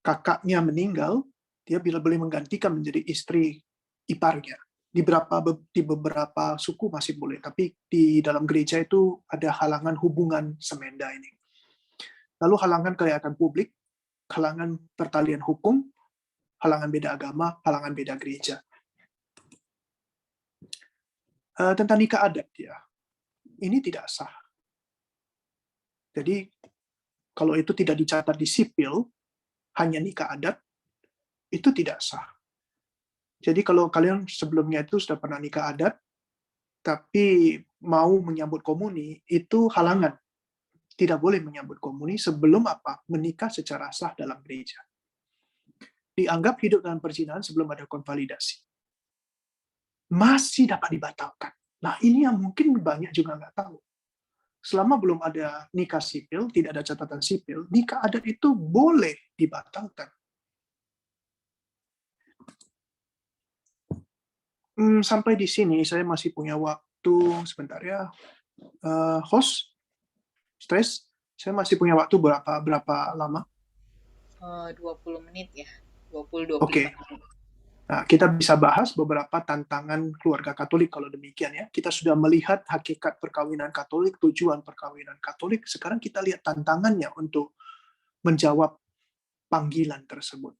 kakaknya meninggal, dia bila boleh menggantikan menjadi istri iparnya. Di beberapa suku masih boleh, tapi di dalam gereja itu ada halangan hubungan semenda ini. Lalu halangan kelihatan publik, halangan pertalian hukum, halangan beda agama, halangan beda gereja. Tentang nikah adat ya, ini tidak sah. Jadi kalau itu tidak dicatat di sipil, hanya nikah adat, itu tidak sah. Jadi kalau kalian sebelumnya itu sudah pernah nikah adat, tapi mau menyambut komuni, itu halangan. Tidak boleh menyambut komuni sebelum apa? Menikah secara sah dalam gereja. Dianggap hidup dalam perzinahan sebelum ada konvalidasi. Masih dapat dibatalkan. Nah, ini yang mungkin banyak juga nggak tahu. Selama belum ada nikah sipil, tidak ada catatan sipil, nikah adat itu boleh dibatalkan. Sampai di sini saya masih punya waktu sebentar ya. Host, Stress, saya masih punya waktu berapa lama? 20 menit ya. 20-25 Oke. menit. Nah, kita bisa bahas beberapa tantangan keluarga Katolik kalau demikian ya. Kita sudah melihat hakikat perkawinan Katolik, tujuan perkawinan Katolik. Sekarang kita lihat tantangannya untuk menjawab panggilan tersebut.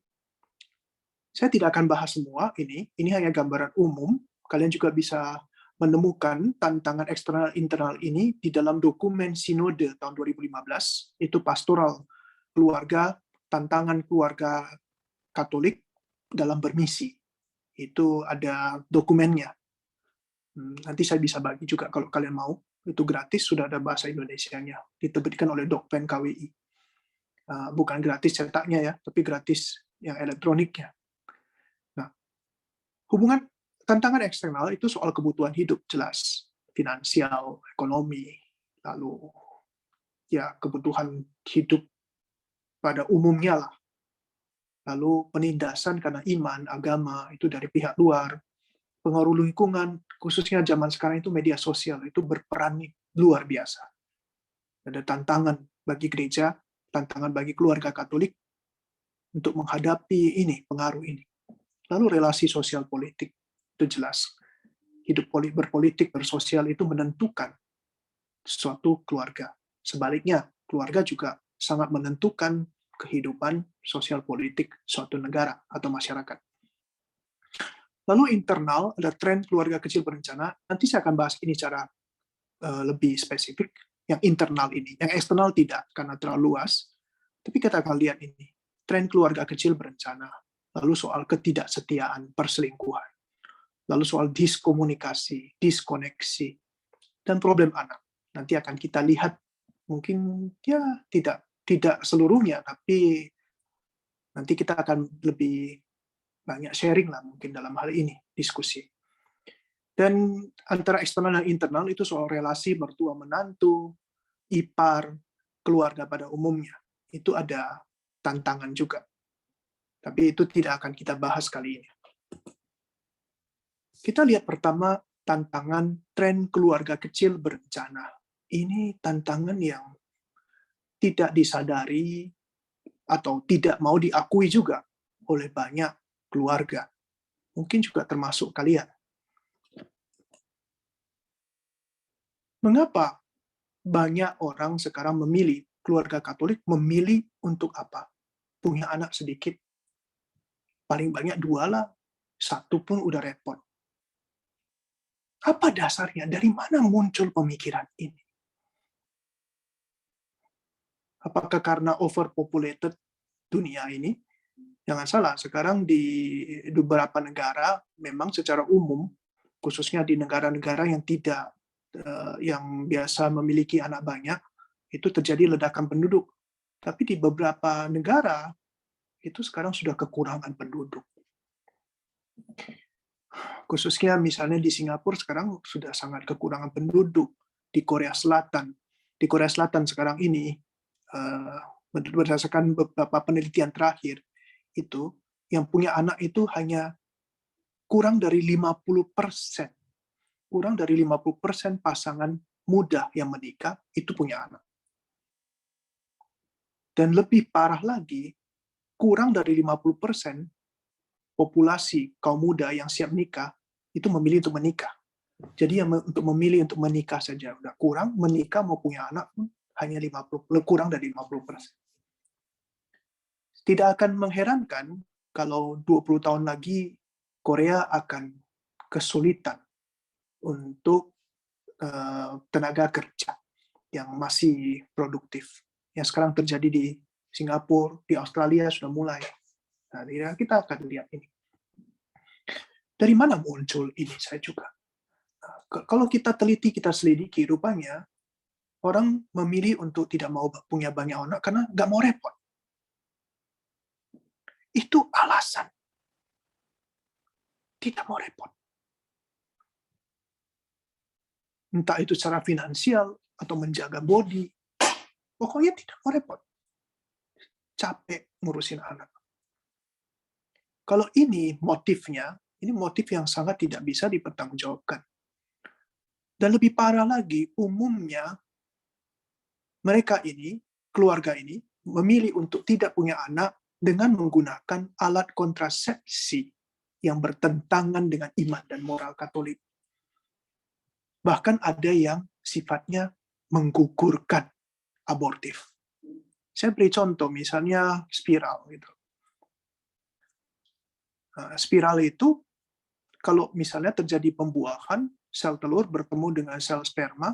Saya tidak akan bahas semua ini hanya gambaran umum. Kalian juga bisa menemukan tantangan eksternal internal ini di dalam dokumen Sinode tahun 2015, itu pastoral keluarga, tantangan keluarga Katolik dalam bermisi. Itu ada dokumennya. Nanti saya bisa bagi juga kalau kalian mau. Itu gratis, sudah ada bahasa Indonesianya. Diterbitkan oleh Dokpen KWI. Bukan gratis cetaknya ya, tapi gratis yang elektroniknya. Hubungan tantangan eksternal itu soal kebutuhan hidup jelas, finansial, ekonomi, lalu ya kebutuhan hidup pada umumnya lah. Lalu penindasan karena iman, agama itu dari pihak luar, pengaruh lingkungan, khususnya zaman sekarang itu media sosial itu berperan luar biasa. Ada tantangan bagi gereja, tantangan bagi keluarga Katolik untuk menghadapi pengaruh ini. Lalu relasi sosial politik, itu jelas. Hidup berpolitik, bersosial itu menentukan suatu keluarga. Sebaliknya, keluarga juga sangat menentukan kehidupan sosial politik suatu negara atau masyarakat. Lalu internal, ada tren keluarga kecil berencana. Nanti saya akan bahas ini secara lebih spesifik. Yang internal ini. Yang eksternal tidak, karena terlalu luas. Tapi kita akan lihat ini. Tren keluarga kecil berencana. Lalu soal ketidaksetiaan, perselingkuhan. Lalu soal diskomunikasi, diskoneksi, dan problem anak. Nanti akan kita lihat, mungkin ya tidak seluruhnya, tapi nanti kita akan lebih banyak sharing lah mungkin dalam hal ini, diskusi. Dan antara eksternal dan internal itu soal relasi mertua menantu, ipar, keluarga pada umumnya. Itu ada tantangan juga. Tapi itu tidak akan kita bahas kali ini. Kita lihat pertama tantangan tren keluarga kecil berencana. Ini tantangan yang tidak disadari atau tidak mau diakui juga oleh banyak keluarga. Mungkin juga termasuk kalian. Mengapa banyak orang sekarang memilih, keluarga Katolik memilih untuk apa? Punya anak sedikit. Paling banyak 2 lah. 1 pun udah repot. Apa dasarnya? Dari mana muncul pemikiran ini? Apakah karena overpopulated dunia ini? Jangan salah, sekarang di beberapa negara memang secara umum, khususnya di negara-negara yang tidak yang biasa memiliki anak banyak, itu terjadi ledakan penduduk. Tapi di beberapa negara itu sekarang sudah kekurangan penduduk. Khususnya misalnya di Singapura sekarang sudah sangat kekurangan penduduk, di Korea Selatan, di Korea Selatan sekarang ini, berdasarkan beberapa penelitian terakhir, itu yang punya anak itu hanya kurang dari 50%. Kurang dari 50% pasangan muda yang menikah itu punya anak. Dan lebih parah lagi, kurang dari 50% populasi kaum muda yang siap nikah itu memilih untuk menikah. Jadi yang untuk memilih untuk menikah saja udah kurang, menikah mau punya anak pun hanya kurang dari 50%. Tidak akan mengherankan kalau 20 tahun lagi Korea akan kesulitan untuk tenaga kerja yang masih produktif. Yang sekarang terjadi di Singapura, di Australia sudah mulai. Nah, kita akan lihat ini. Dari mana muncul ini saya juga? Kalau kita teliti, kita selidiki, rupanya orang memilih untuk tidak mau punya banyak anak karena nggak mau repot. Itu alasan. Tidak mau repot. Entah itu secara finansial atau menjaga body. Pokoknya tidak mau repot. Capek ngurusin anak. Kalau ini motifnya, ini motif yang sangat tidak bisa dipertanggungjawabkan. Dan lebih parah lagi, umumnya mereka ini, keluarga ini, memilih untuk tidak punya anak dengan menggunakan alat kontrasepsi yang bertentangan dengan iman dan moral Katolik. Bahkan ada yang sifatnya menggugurkan abortif. Saya beri contoh, misalnya spiral. Gitu. Spiral itu, kalau misalnya terjadi pembuahan, sel telur bertemu dengan sel sperma,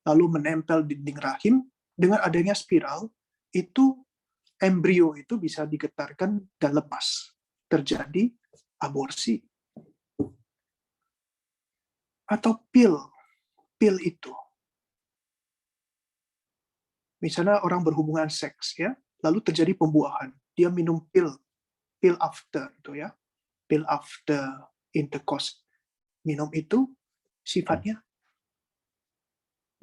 lalu menempel di dinding rahim, dengan adanya spiral, itu embrio itu bisa digetarkan dan lepas. Terjadi aborsi. Atau pil itu. Misalnya orang berhubungan seks, ya, lalu terjadi pembuahan. Dia minum pil after, itu ya, pil after intercourse. Minum itu sifatnya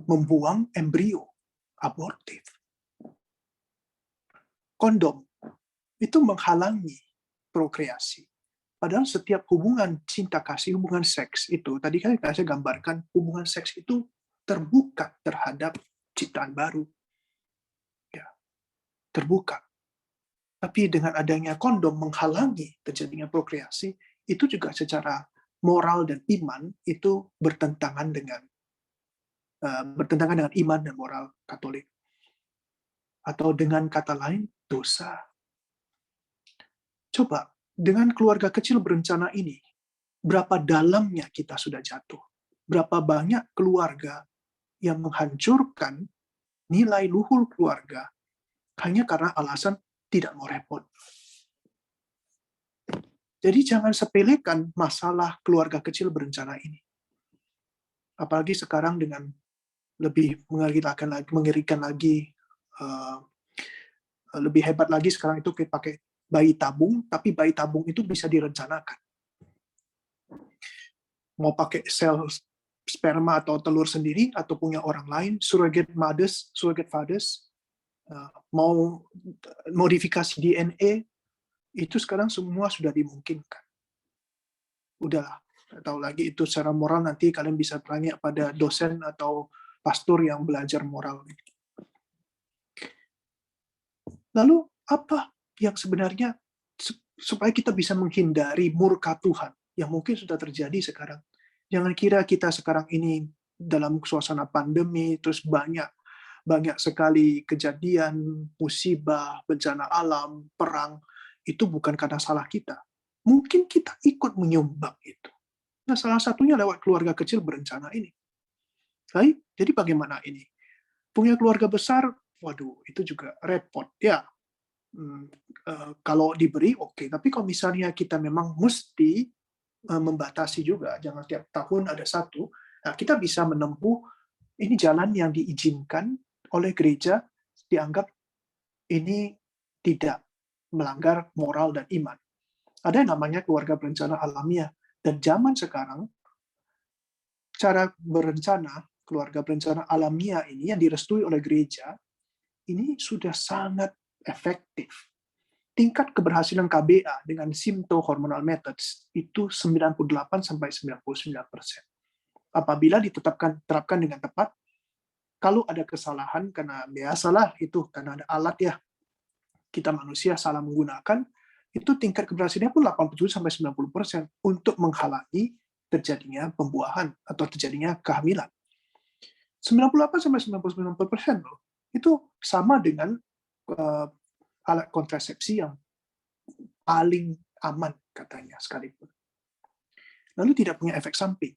membuang embrio, abortif. Kondom itu menghalangi prokreasi. Padahal setiap hubungan cinta kasih, hubungan seks itu, tadi kan saya gambarkan, hubungan seks itu terbuka terhadap ciptaan baru. Ya, terbuka. Tapi dengan adanya kondom menghalangi terjadinya prokreasi, itu juga secara moral dan iman itu bertentangan dengan iman dan moral Katolik. Atau dengan kata lain, dosa. Coba, dengan keluarga kecil berencana ini, berapa dalamnya kita sudah jatuh? Berapa banyak keluarga yang menghancurkan nilai luhur keluarga hanya karena alasan tidak mau repot. Jadi jangan sepelekan masalah keluarga kecil berencana ini. Apalagi sekarang dengan lebih mengerikan lagi, lebih hebat lagi sekarang itu kita pakai bayi tabung, tapi bayi tabung itu bisa direncanakan. Mau pakai sel sperma atau telur sendiri, atau punya orang lain, surrogate fathers, mau modifikasi DNA, itu sekarang semua sudah dimungkinkan. Udahlah, tidak tahu lagi itu secara moral, nanti kalian bisa tanya pada dosen atau pastor yang belajar moral. Lalu apa yang sebenarnya supaya kita bisa menghindari murka Tuhan yang mungkin sudah terjadi sekarang? Jangan kira kita sekarang ini dalam suasana pandemi, terus banyak sekali kejadian, musibah, bencana alam, perang, itu bukan karena salah kita. Mungkin kita ikut menyumbang itu. Nah, salah satunya lewat keluarga kecil berencana ini. Baik, jadi bagaimana ini? Punya keluarga besar, waduh, itu juga repot. Ya, kalau diberi, oke. Tapi kalau misalnya kita memang mesti membatasi juga, jangan tiap tahun ada satu, nah, kita bisa menempuh ini jalan yang diizinkan oleh gereja, dianggap ini tidak melanggar moral dan iman. Ada yang namanya keluarga berencana alamiah. Dan zaman sekarang, cara berencana, keluarga berencana alamiah ini yang direstui oleh gereja, ini sudah sangat efektif. Tingkat keberhasilan KBA dengan symptohormonal methods itu 98-99%. Apabila terapkan dengan tepat, kalau ada kesalahan, karena biasalah itu, karena ada alat ya, kita manusia salah menggunakan, itu tingkat keberhasilannya pun 87-90% untuk menghalangi terjadinya pembuahan atau terjadinya kehamilan. 98-99% loh. Itu sama dengan alat kontrasepsi yang paling aman katanya sekalipun. Lalu tidak punya efek samping.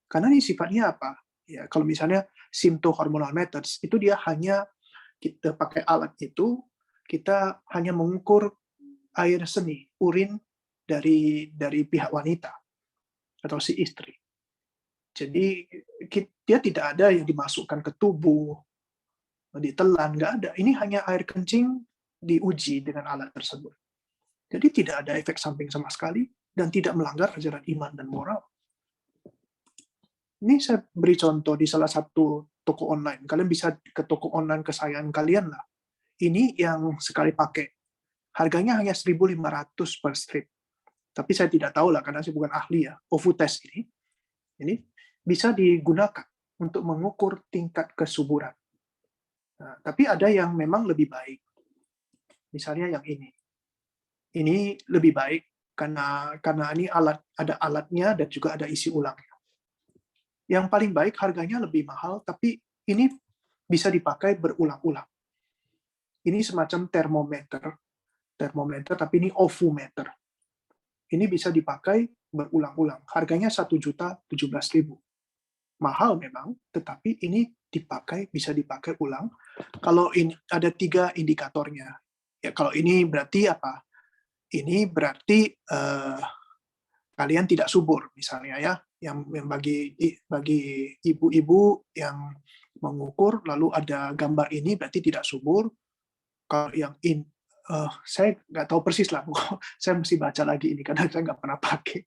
Karena ini sifatnya apa? Ya, kalau misalnya symptohormonal methods, itu dia hanya kita pakai alat itu, kita hanya mengukur air seni, urin dari pihak wanita atau si istri. Jadi dia tidak ada yang dimasukkan ke tubuh, ditelan, nggak ada. Ini hanya air kencing diuji dengan alat tersebut. Jadi tidak ada efek samping sama sekali dan tidak melanggar ajaran iman dan moral. Ini saya beri contoh di salah satu toko online. Kalian bisa ke toko online kesayangan kalian lah. Ini yang sekali pakai. Harganya hanya 1.500 per strip. Tapi saya tidak tahu lah, karena saya bukan ahli ya. OVU test ini bisa digunakan untuk mengukur tingkat kesuburan. Nah, tapi ada yang memang lebih baik. Misalnya yang ini. Ini lebih baik karena ini ada alatnya dan juga ada isi ulangnya. Yang paling baik harganya lebih mahal, tapi ini bisa dipakai berulang-ulang. Ini semacam termometer, tapi ini ovumeter. Ini bisa dipakai berulang-ulang. Harganya 1.017.000. Mahal memang, tetapi ini bisa dipakai ulang. Kalau ini ada 3 indikatornya. Ya, kalau ini berarti apa? Ini berarti kalian tidak subur, misalnya ya. Yang bagi ibu-ibu yang mengukur, lalu ada gambar ini berarti tidak subur. Kalau yang saya nggak tahu persis lah, saya mesti baca lagi ini karena saya nggak pernah pakai.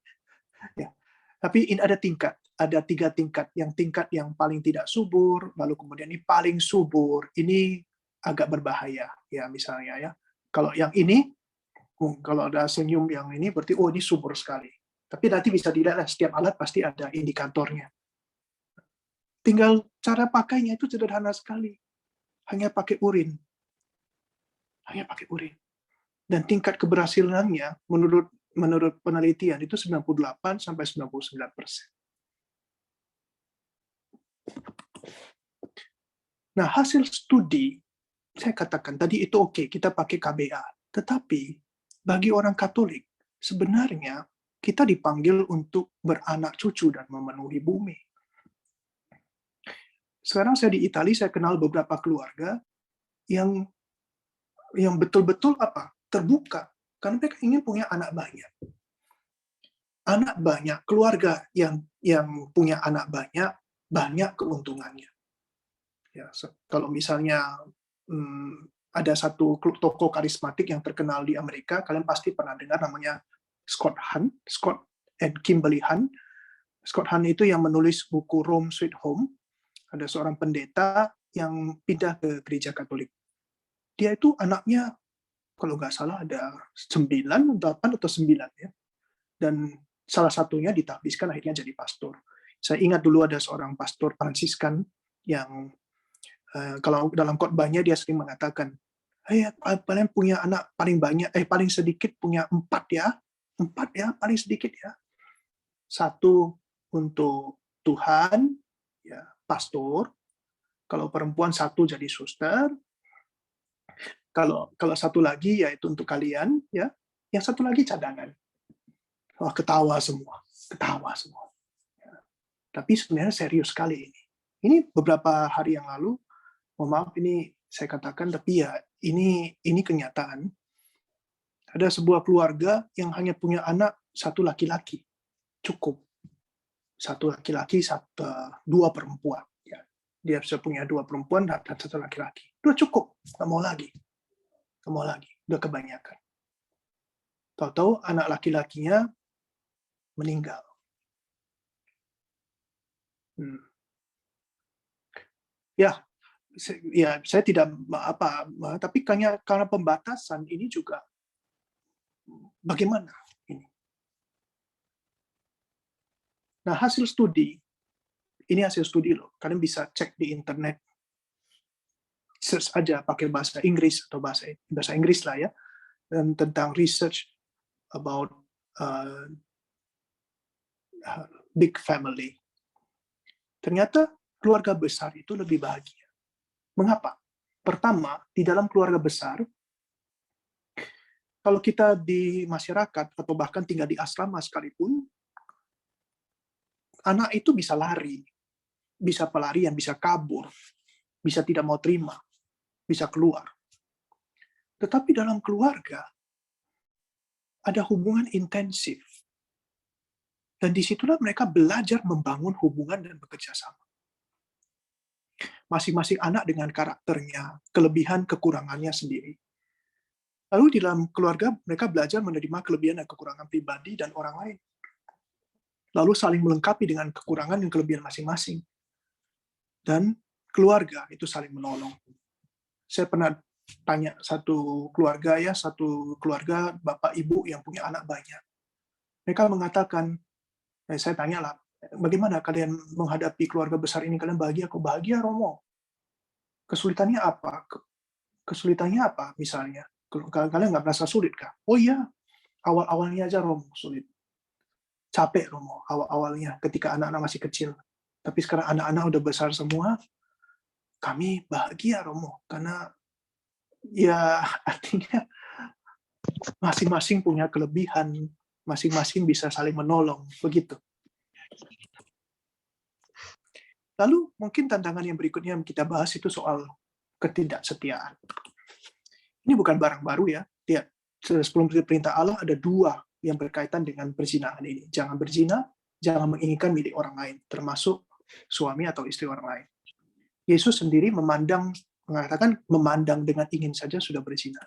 Ya. Tapi ini ada 3 tingkat. Yang tingkat yang paling tidak subur, lalu kemudian ini paling subur. Ini agak berbahaya, ya misalnya ya. Kalau yang ini, kalau ada senyum yang ini berarti ini subur sekali. Tapi nanti bisa dilihat setiap alat pasti ada indikatornya. Tinggal cara pakainya itu sederhana sekali. Hanya pakai urin. Dan tingkat keberhasilannya menurut penelitian itu 98-99%. Nah, hasil studi, saya katakan tadi itu oke, kita pakai KBA. Tetapi bagi orang Katolik, sebenarnya kita dipanggil untuk beranak cucu dan memenuhi bumi. Sekarang saya di Italia, saya kenal beberapa keluarga yang betul-betul terbuka, karena mereka ingin punya anak banyak. Anak banyak, keluarga yang punya anak banyak keuntungannya. Ya, kalau misalnya ada satu tokoh karismatik yang terkenal di Amerika, kalian pasti pernah dengar namanya Scott and Kimberly Hunt. Scott Hunt itu yang menulis buku Rome Sweet Home. Ada seorang pendeta yang pindah ke gereja Katolik. Dia itu anaknya, kalau nggak salah ada 8 atau 9 ya. Dan salah satunya ditahbiskan akhirnya jadi pastor. Saya ingat dulu ada seorang pastor Fransiskan yang kalau dalam khotbahnya dia sering mengatakan, kalian punya anak paling sedikit punya 4 ya. 4 ya, paling sedikit ya. 1 untuk Tuhan, ya, pastor. Kalau perempuan 1 jadi suster. Kalau 1 lagi yaitu untuk kalian, ya. Yang 1 lagi cadangan. Wah, ketawa semua. Ya. Tapi sebenarnya serius sekali ini. Ini beberapa hari yang lalu, mohon maaf ini saya katakan, tapi ya ini kenyataan. Ada sebuah keluarga yang hanya punya anak 1 laki-laki. Cukup. 1 laki-laki, 2 perempuan. Ya. Dia bisa punya 2 perempuan dan 1 laki-laki. 2 cukup. Nggak mau lagi. Udah kebanyakan. Tahu-tahu anak laki-lakinya meninggal. saya tidak tapi karena pembatasan ini juga bagaimana ini. Nah, hasil studi loh. Kalian bisa cek di internet, search aja pakai bahasa Inggris atau bahasa Inggris lah ya, dan tentang research about big family. Ternyata keluarga besar itu lebih bahagia. Mengapa? Pertama, di dalam keluarga besar, kalau kita di masyarakat atau bahkan tinggal di asrama sekalipun, anak itu bisa lari, bisa pelarian, bisa kabur, bisa tidak mau terima, bisa keluar. Tetapi dalam keluarga, ada hubungan intensif. Dan disitulah mereka belajar membangun hubungan dan bekerja sama. Masing-masing anak dengan karakternya, kelebihan kekurangannya sendiri. Lalu di dalam keluarga, mereka belajar menerima kelebihan dan kekurangan pribadi dan orang lain. Lalu saling melengkapi dengan kekurangan dan kelebihan masing-masing. Dan keluarga itu saling menolong. Saya pernah tanya satu keluarga bapak ibu yang punya anak banyak. Mereka mengatakan, saya tanyalah, bagaimana kalian menghadapi keluarga besar ini? Kalian bahagia? Kok bahagia, Romo? Kesulitannya apa? Kesulitannya apa misalnya? Kalian nggak merasa sulit kah? Oh iya, awal-awalnya aja Romo sulit. Capek Romo, awal-awalnya ketika anak-anak masih kecil. Tapi sekarang anak-anak udah besar semua, kami bahagia Romo. Karena ya artinya masing-masing punya kelebihan, masing-masing bisa saling menolong, begitu. Lalu mungkin tantangan yang berikutnya yang kita bahas itu soal ketidaksetiaan. Ini bukan barang baru ya. Sebelum perintah Allah ada 2 yang berkaitan dengan perzinahan ini. Jangan berzina, jangan menginginkan milik orang lain, termasuk suami atau istri orang lain. Yesus sendiri mengatakan memandang dengan ingin saja sudah berzina.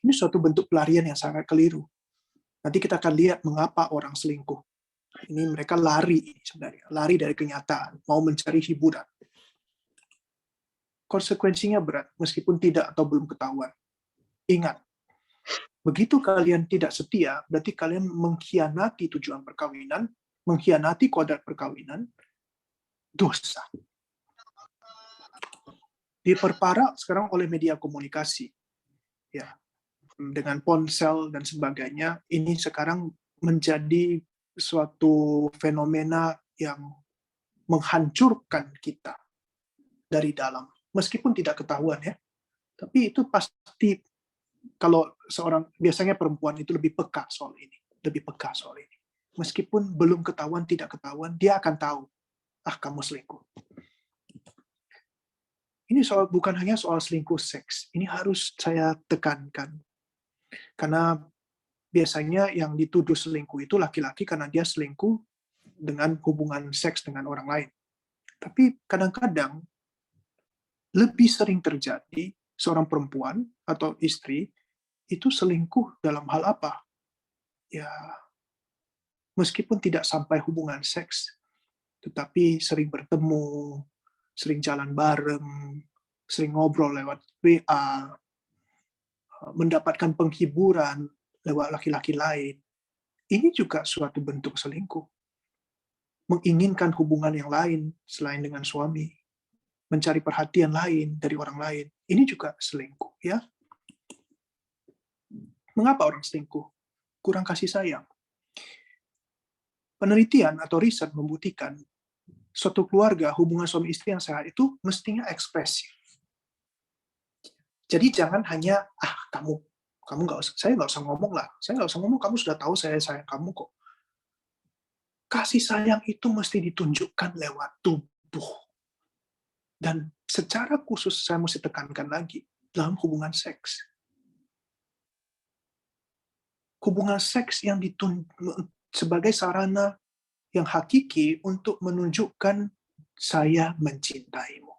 Ini suatu bentuk pelarian yang sangat keliru. Nanti kita akan lihat mengapa orang selingkuh. Ini mereka lari sebenarnya, lari dari kenyataan, mau mencari hiburan. Konsekuensinya berat, meskipun tidak atau belum ketahuan. Ingat, begitu kalian tidak setia, berarti kalian mengkhianati tujuan perkawinan, mengkhianati kodrat perkawinan, dosa. Diperparah sekarang oleh media komunikasi. Ya, dengan ponsel dan sebagainya, ini sekarang menjadi suatu fenomena yang menghancurkan kita dari dalam. Meskipun tidak ketahuan ya, tapi itu pasti kalau biasanya perempuan itu lebih peka soal ini. Meskipun belum ketahuan, tidak ketahuan, dia akan tahu, kamu selingkuh. Ini bukan hanya soal selingkuh seks, ini harus saya tekankan. Karena biasanya yang dituduh selingkuh itu laki-laki karena dia selingkuh dengan hubungan seks dengan orang lain. Tapi kadang-kadang lebih sering terjadi seorang perempuan atau istri itu selingkuh dalam hal apa? Ya, meskipun tidak sampai hubungan seks, tetapi sering bertemu, sering jalan bareng, sering ngobrol lewat WA, mendapatkan penghiburan lewat laki-laki lain. Ini juga suatu bentuk selingkuh. Menginginkan hubungan yang lain selain dengan suami. Mencari perhatian lain dari orang lain. Ini juga selingkuh, ya. Mengapa orang selingkuh? Kurang kasih sayang. Penelitian atau riset membuktikan suatu keluarga, hubungan suami istri yang sehat itu mestinya ekspresif. Jadi jangan hanya, kamu nggak usah, saya nggak usah ngomong lah. Saya nggak usah ngomong, kamu sudah tahu saya sayang kamu kok. Kasih sayang itu mesti ditunjukkan lewat tubuh. Dan secara khusus saya mesti tekankan lagi, dalam hubungan seks. Hubungan seks yang sebagai sarana yang hakiki untuk menunjukkan saya mencintaimu.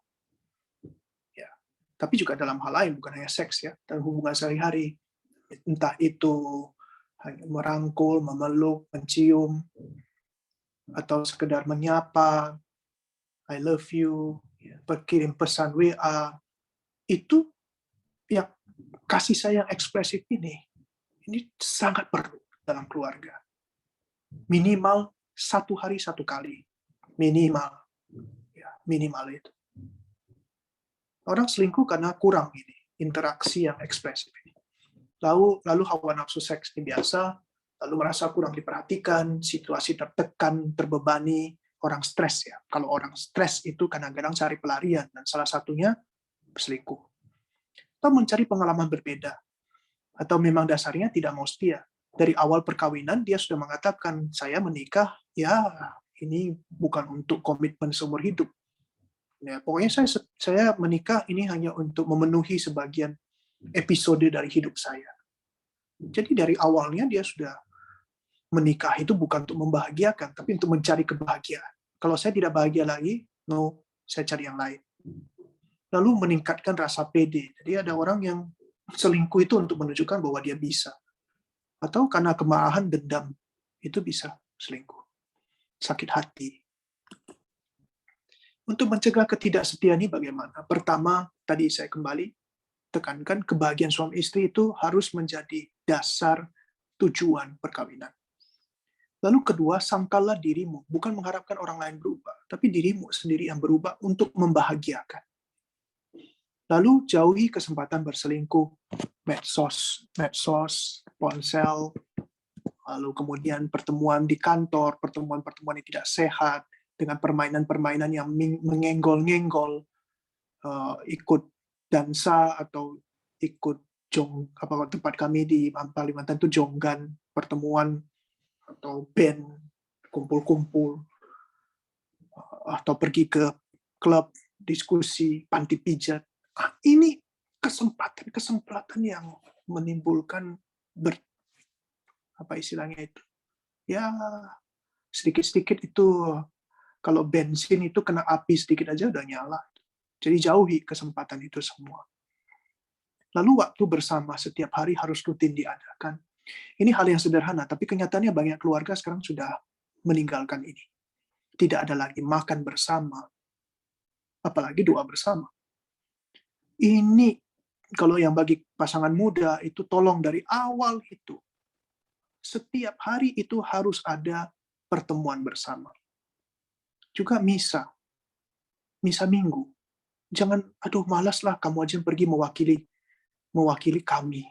Ya. Tapi juga dalam hal lain, bukan hanya seks ya, dalam hubungan sehari-hari. Entah itu hanya merangkul, memeluk, mencium, atau sekedar menyapa, I love you, berkirim pesan WA, itu yang kasih sayang ekspresif ini sangat perlu dalam keluarga. Minimal 1 hari 1 kali. Minimal. Ya, minimal itu. Orang selingkuh karena kurang ini, interaksi yang ekspresif ini. Lalu hawa nafsu seks ini biasa, lalu merasa kurang diperhatikan, situasi tertekan, terbebani, orang stres ya. Kalau orang stres itu kadang-kadang cari pelarian, dan salah satunya berselingkuh. Atau mencari pengalaman berbeda. Atau memang dasarnya tidak mau setia. Dari awal perkawinan dia sudah mengatakan, saya menikah, ya ini bukan untuk komitmen seumur hidup. Ya, pokoknya saya menikah ini hanya untuk memenuhi sebagian episode dari hidup saya. Jadi dari awalnya dia sudah menikah itu bukan untuk membahagiakan, tapi untuk mencari kebahagiaan. Kalau saya tidak bahagia lagi, no, saya cari yang lain. Lalu meningkatkan rasa pede. Jadi ada orang yang selingkuh itu untuk menunjukkan bahwa dia bisa. Atau karena kemarahan, dendam, itu bisa selingkuh. Sakit hati. Untuk mencegah ketidaksetiaan ini bagaimana? Pertama, tadi saya kembali tekankan, kebahagiaan suami istri itu harus menjadi dasar tujuan perkawinan. Lalu kedua, sangkallah dirimu, bukan mengharapkan orang lain berubah, tapi dirimu sendiri yang berubah untuk membahagiakan. Lalu jauhi kesempatan berselingkuh, medsos, ponsel, lalu kemudian pertemuan di kantor, pertemuan-pertemuan yang tidak sehat, dengan permainan-permainan yang mengenggol-ngenggol, ikut dansa atau ikut tempat kami di Kalimantan itu jonggan, pertemuan atau band, kumpul-kumpul, atau pergi ke klub, diskusi, panti pijat. Ini kesempatan yang menimbulkan apa istilahnya itu? Ya, sedikit-sedikit itu, kalau bensin itu kena api sedikit aja udah nyala. Jadi jauhi kesempatan itu semua. Lalu waktu bersama setiap hari harus rutin diadakan. Ini hal yang sederhana, tapi kenyataannya banyak keluarga sekarang sudah meninggalkan ini. Tidak ada lagi makan bersama, apalagi doa bersama. Ini kalau yang bagi pasangan muda itu tolong dari awal itu. Setiap hari itu harus ada pertemuan bersama. Juga misa minggu. Jangan, aduh malaslah kamu aja yang pergi mewakili kami.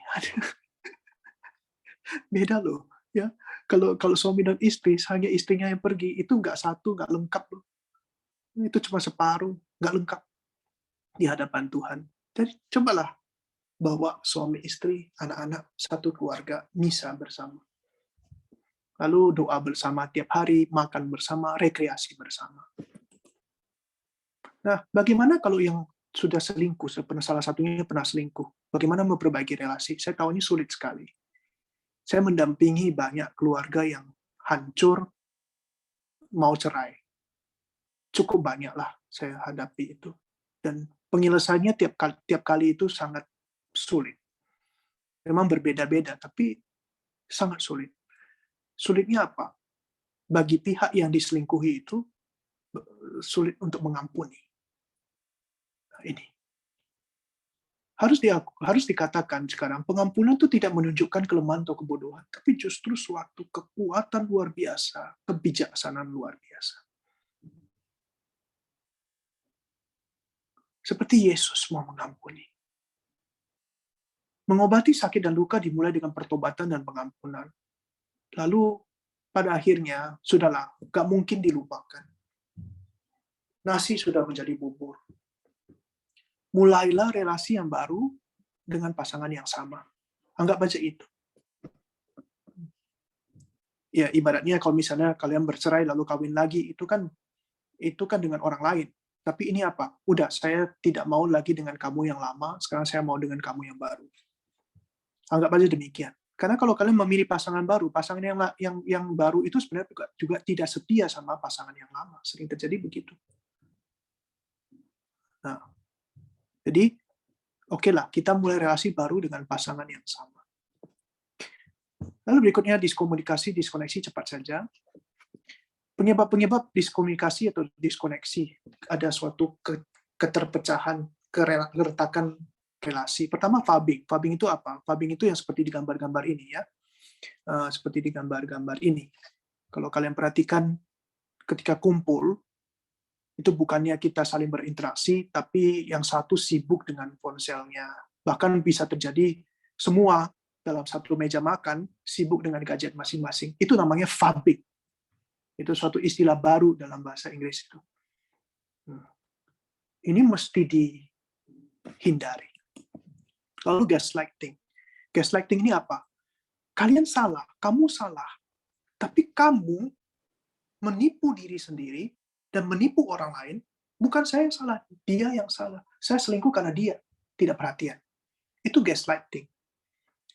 Beda loh, ya. Kalau suami dan istri, hanya istrinya yang pergi, itu nggak lengkap loh. Itu cuma separuh, nggak lengkap di hadapan Tuhan. Jadi cobalah bawa suami istri, anak-anak, satu keluarga, misa bersama. Lalu doa bersama tiap hari, makan bersama, rekreasi bersama. Nah, bagaimana kalau yang sudah selingkuh, salah satunya pernah selingkuh, bagaimana memperbaiki relasi? Saya tahu ini sulit sekali. Saya mendampingi banyak keluarga yang hancur, mau cerai. Cukup banyaklah saya hadapi itu. Dan penyelesaiannya tiap kali itu sangat sulit. Memang berbeda-beda, tapi sangat sulit. Sulitnya apa? Bagi pihak yang diselingkuhi itu sulit untuk mengampuni. Nah, ini harus dikatakan sekarang, pengampunan itu tidak menunjukkan kelemahan atau kebodohan, tapi justru suatu kekuatan luar biasa, kebijaksanaan luar biasa. Seperti Yesus mau mengampuni. Mengobati sakit dan luka dimulai dengan pertobatan dan pengampunan. Lalu pada akhirnya, sudahlah, gak mungkin dilupakan. Nasi sudah menjadi bubur. Mulailah relasi yang baru dengan pasangan yang sama. Anggap aja itu. Ya, ibaratnya kalau misalnya kalian bercerai lalu kawin lagi, itu kan dengan orang lain. Tapi ini apa? Udah, saya tidak mau lagi dengan kamu yang lama, sekarang saya mau dengan kamu yang baru. Anggap aja demikian. Karena kalau kalian memilih pasangan baru, pasangan yang baru itu sebenarnya juga tidak setia sama pasangan yang lama. Sering terjadi begitu. Nah, jadi oke lah, kita mulai relasi baru dengan pasangan yang sama. Lalu berikutnya diskoneksi cepat saja. Penyebab diskomunikasi atau diskoneksi, ada suatu keterpecahan, keretakan relasi. Pertama fubbing. Fubbing itu apa? Fubbing itu yang seperti di gambar-gambar ini ya. Seperti di gambar-gambar ini. Kalau kalian perhatikan ketika kumpul, itu bukannya kita saling berinteraksi, tapi yang satu sibuk dengan ponselnya. Bahkan bisa terjadi semua dalam satu meja makan sibuk dengan gadget masing-masing. Itu namanya fubbing. Itu suatu istilah baru dalam bahasa Inggris itu. Ini mesti dihindari. Lalu gaslighting. Gaslighting ini apa? Kalian salah, kamu salah. Tapi kamu menipu diri sendiri dan menipu orang lain. Bukan saya yang salah, dia yang salah. Saya selingkuh karena dia tidak perhatian. Itu gaslighting.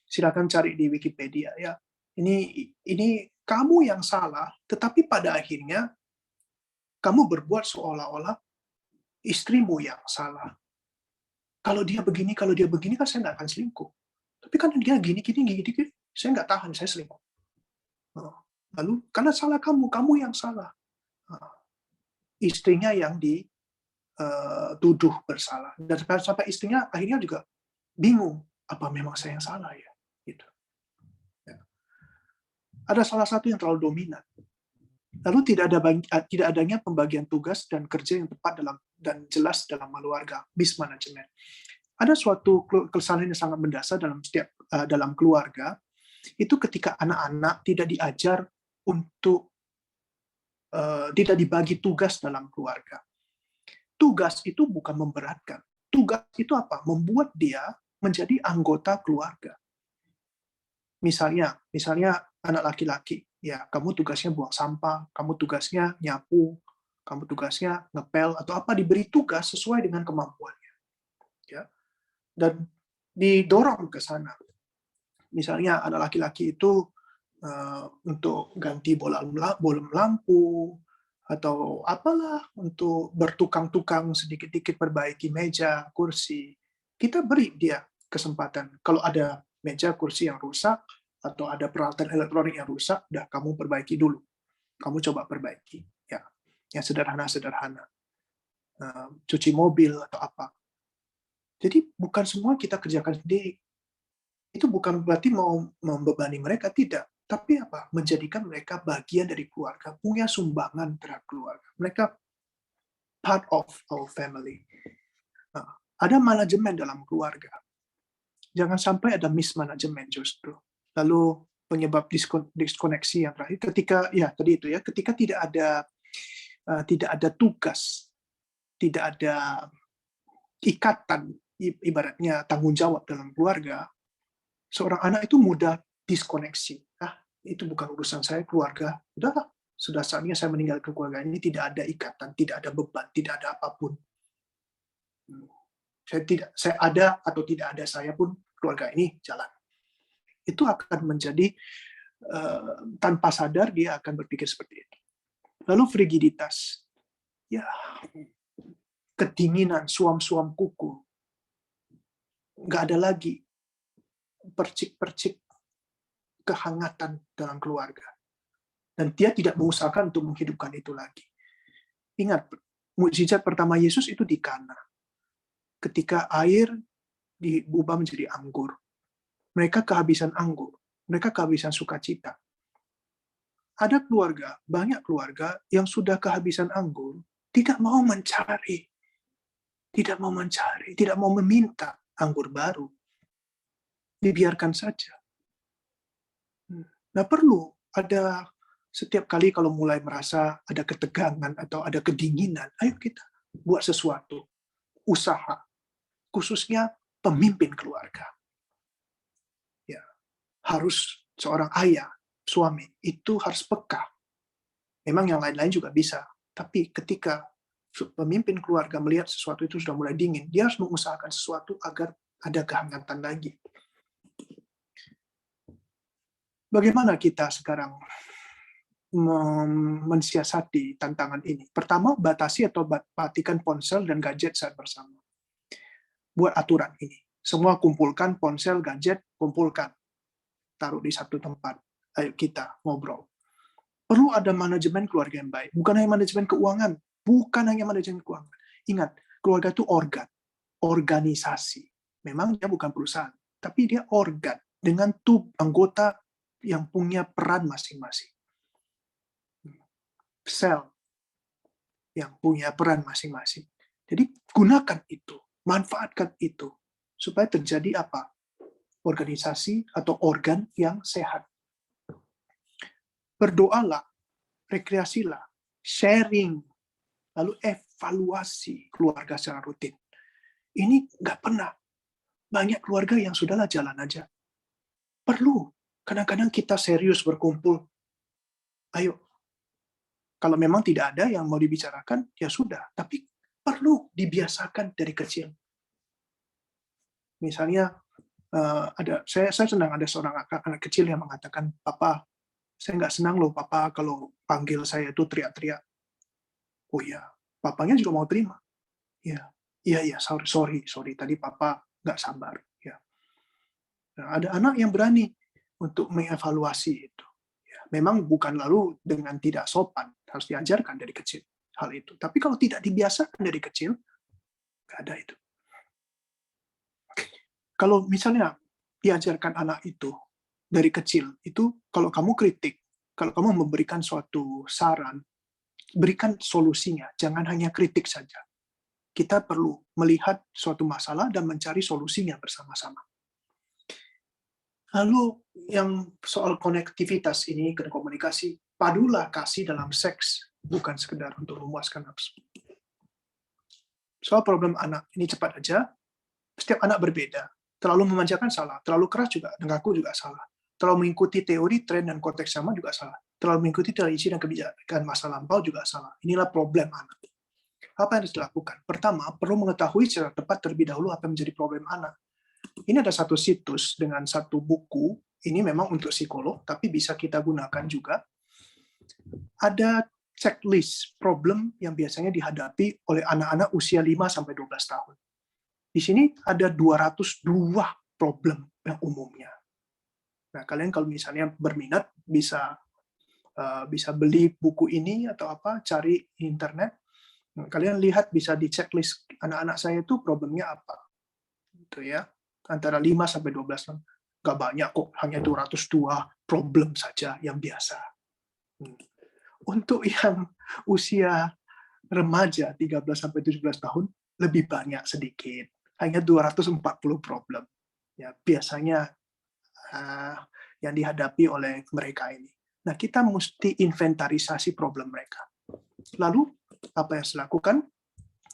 Silakan cari di Wikipedia ya. Ini kamu yang salah, tetapi pada akhirnya kamu berbuat seolah-olah istrimu yang salah. Kalau dia begini kan saya nggak akan selingkuh. Tapi kan dia gini, saya nggak tahan, saya selingkuh. Lalu karena salah kamu yang salah. Istrinya yang dituduh bersalah. Dan sampai istrinya akhirnya juga bingung, apa memang saya yang salah ya? Gitu. Ya. Ada salah satu yang terlalu dominan. Lalu tidak adanya pembagian tugas dan kerja yang tepat dan jelas dalam keluarga, mismanagement. Ada suatu kesalahan yang sangat mendasar dalam keluarga, itu ketika anak-anak tidak diajar untuk tidak dibagi tugas dalam keluarga. Tugas itu bukan memberatkan. Tugas itu apa? Membuat dia menjadi anggota keluarga. Misalnya anak laki-laki, ya kamu tugasnya buang sampah, kamu tugasnya nyapu, kamu tugasnya ngepel atau apa, diberi tugas sesuai dengan kemampuannya. Ya. Dan didorong ke sana. Misalnya anak laki-laki itu untuk ganti bolam lampu atau apalah, untuk bertukang-tukang sedikit-sedikit perbaiki meja, kursi. Kita beri dia kesempatan. Kalau ada meja, kursi yang rusak atau ada peralatan elektronik yang rusak, dah kamu perbaiki dulu. Kamu coba perbaiki, ya. Yang sederhana-sederhana. Cuci mobil atau apa. Jadi bukan semua kita kerjakan sendiri. Itu bukan berarti mau membebani mereka, tidak. Tapi apa? Menjadikan mereka bagian dari keluarga, punya sumbangan terhadap keluarga. Mereka part of our family. Ada manajemen dalam keluarga. Jangan sampai ada mismanagement justru. Lalu penyebab diskoneksi yang terakhir, ketika tidak ada tugas, tidak ada ikatan, ibaratnya tanggung jawab dalam keluarga, seorang anak itu mudah diskoneksi. Itu bukan urusan saya, keluarga. Udahlah, sudah saatnya saya meninggalkan keluarga ini, tidak ada ikatan, tidak ada beban, tidak ada apapun. Saya ada atau tidak ada saya pun, keluarga ini jalan. Itu akan menjadi tanpa sadar dia akan berpikir seperti itu. Lalu frigiditas. Ya, kedinginan, suam-suam kuku. Nggak ada lagi percik-percik kehangatan dalam keluarga. Dan dia tidak mengusahakan untuk menghidupkan itu lagi. Ingat, mukjizat pertama Yesus itu di Kana. Ketika air diubah menjadi anggur. Mereka kehabisan anggur. Mereka kehabisan sukacita. Ada keluarga, banyak keluarga yang sudah kehabisan anggur, tidak mau mencari. Tidak mau mencari, tidak mau meminta anggur baru. Dibiarkan saja. Nah, perlu ada setiap kali kalau mulai merasa ada ketegangan atau ada kedinginan, ayo kita buat sesuatu, usaha, khususnya pemimpin keluarga. Ya, harus seorang ayah, suami, itu harus peka. Memang yang lain-lain juga bisa, tapi ketika pemimpin keluarga melihat sesuatu itu sudah mulai dingin, dia harus mengusahakan sesuatu agar ada kehangatan lagi. Bagaimana kita sekarang mensiasati tantangan ini? Pertama, batasi atau matikan ponsel dan gadget saat bersama. Buat aturan ini. Semua kumpulkan ponsel, gadget, kumpulkan. Taruh di satu tempat. Ayo kita ngobrol. Perlu ada manajemen keluarga yang baik. Bukan hanya manajemen keuangan. Bukan hanya manajemen keuangan. Ingat, Keluarga itu organ, organisasi. Memang dia bukan perusahaan, tapi dia organ dengan anggota yang punya peran masing-masing. Sel yang punya peran masing-masing. Jadi gunakan itu, manfaatkan itu supaya terjadi apa? Organisasi atau organ yang sehat. Berdoalah, rekreasilah, sharing, lalu evaluasi keluarga secara rutin. Ini nggak pernah. Banyak keluarga yang sudahlah jalan aja. Perlu. Kadang-kadang kita serius berkumpul. Ayo. Kalau memang tidak ada yang mau dibicarakan, ya sudah. Tapi perlu dibiasakan dari kecil. Misalnya, saya senang ada seorang anak kecil yang mengatakan, Papa, saya nggak senang loh Papa kalau panggil saya itu teriak-teriak. Oh iya, papanya juga mau terima. Iya, sorry. Tadi Papa nggak sabar. Ya. Nah, ada anak yang berani untuk mengevaluasi itu. Ya, memang bukan lalu dengan tidak sopan, harus diajarkan dari kecil hal itu. Tapi kalau tidak dibiasakan dari kecil, nggak ada itu. Kalau misalnya diajarkan anak itu dari kecil, itu kalau kamu kritik, kalau kamu memberikan suatu saran, berikan solusinya, jangan hanya kritik saja. Kita perlu melihat suatu masalah dan mencari solusinya bersama-sama. Lalu yang soal konektivitas ini, komunikasi, padulah kasih dalam seks, bukan sekedar untuk memuaskan nafsu. Soal problem anak, ini cepat aja, setiap anak berbeda. Terlalu memanjakan salah, terlalu keras juga, denganku juga salah. Terlalu mengikuti teori, tren, dan konteks sama juga salah. Terlalu mengikuti tradisi dan kebijakan masa lampau juga salah. Inilah problem anak. Apa yang harus dilakukan? Pertama, perlu mengetahui secara tepat terlebih dahulu apa yang menjadi problem anak. Ini ada satu situs dengan satu buku, ini memang untuk psikolog, tapi bisa kita gunakan juga. Ada checklist problem yang biasanya dihadapi oleh anak-anak usia 5-12 tahun. Di sini ada 202 problem yang umumnya. Nah, kalian kalau misalnya berminat bisa beli buku ini atau apa, cari internet. Kalian lihat bisa di checklist anak-anak saya itu problemnya apa. Gitu ya. Antara 5-12 tahun. Nggak banyak kok, hanya 202 problem saja yang biasa. Untuk yang usia remaja 13-17 tahun lebih banyak sedikit. Hanya 240 problem. Ya, biasanya yang dihadapi oleh mereka ini. Nah, kita mesti inventarisasi problem mereka. Lalu, apa yang harus dilakukan?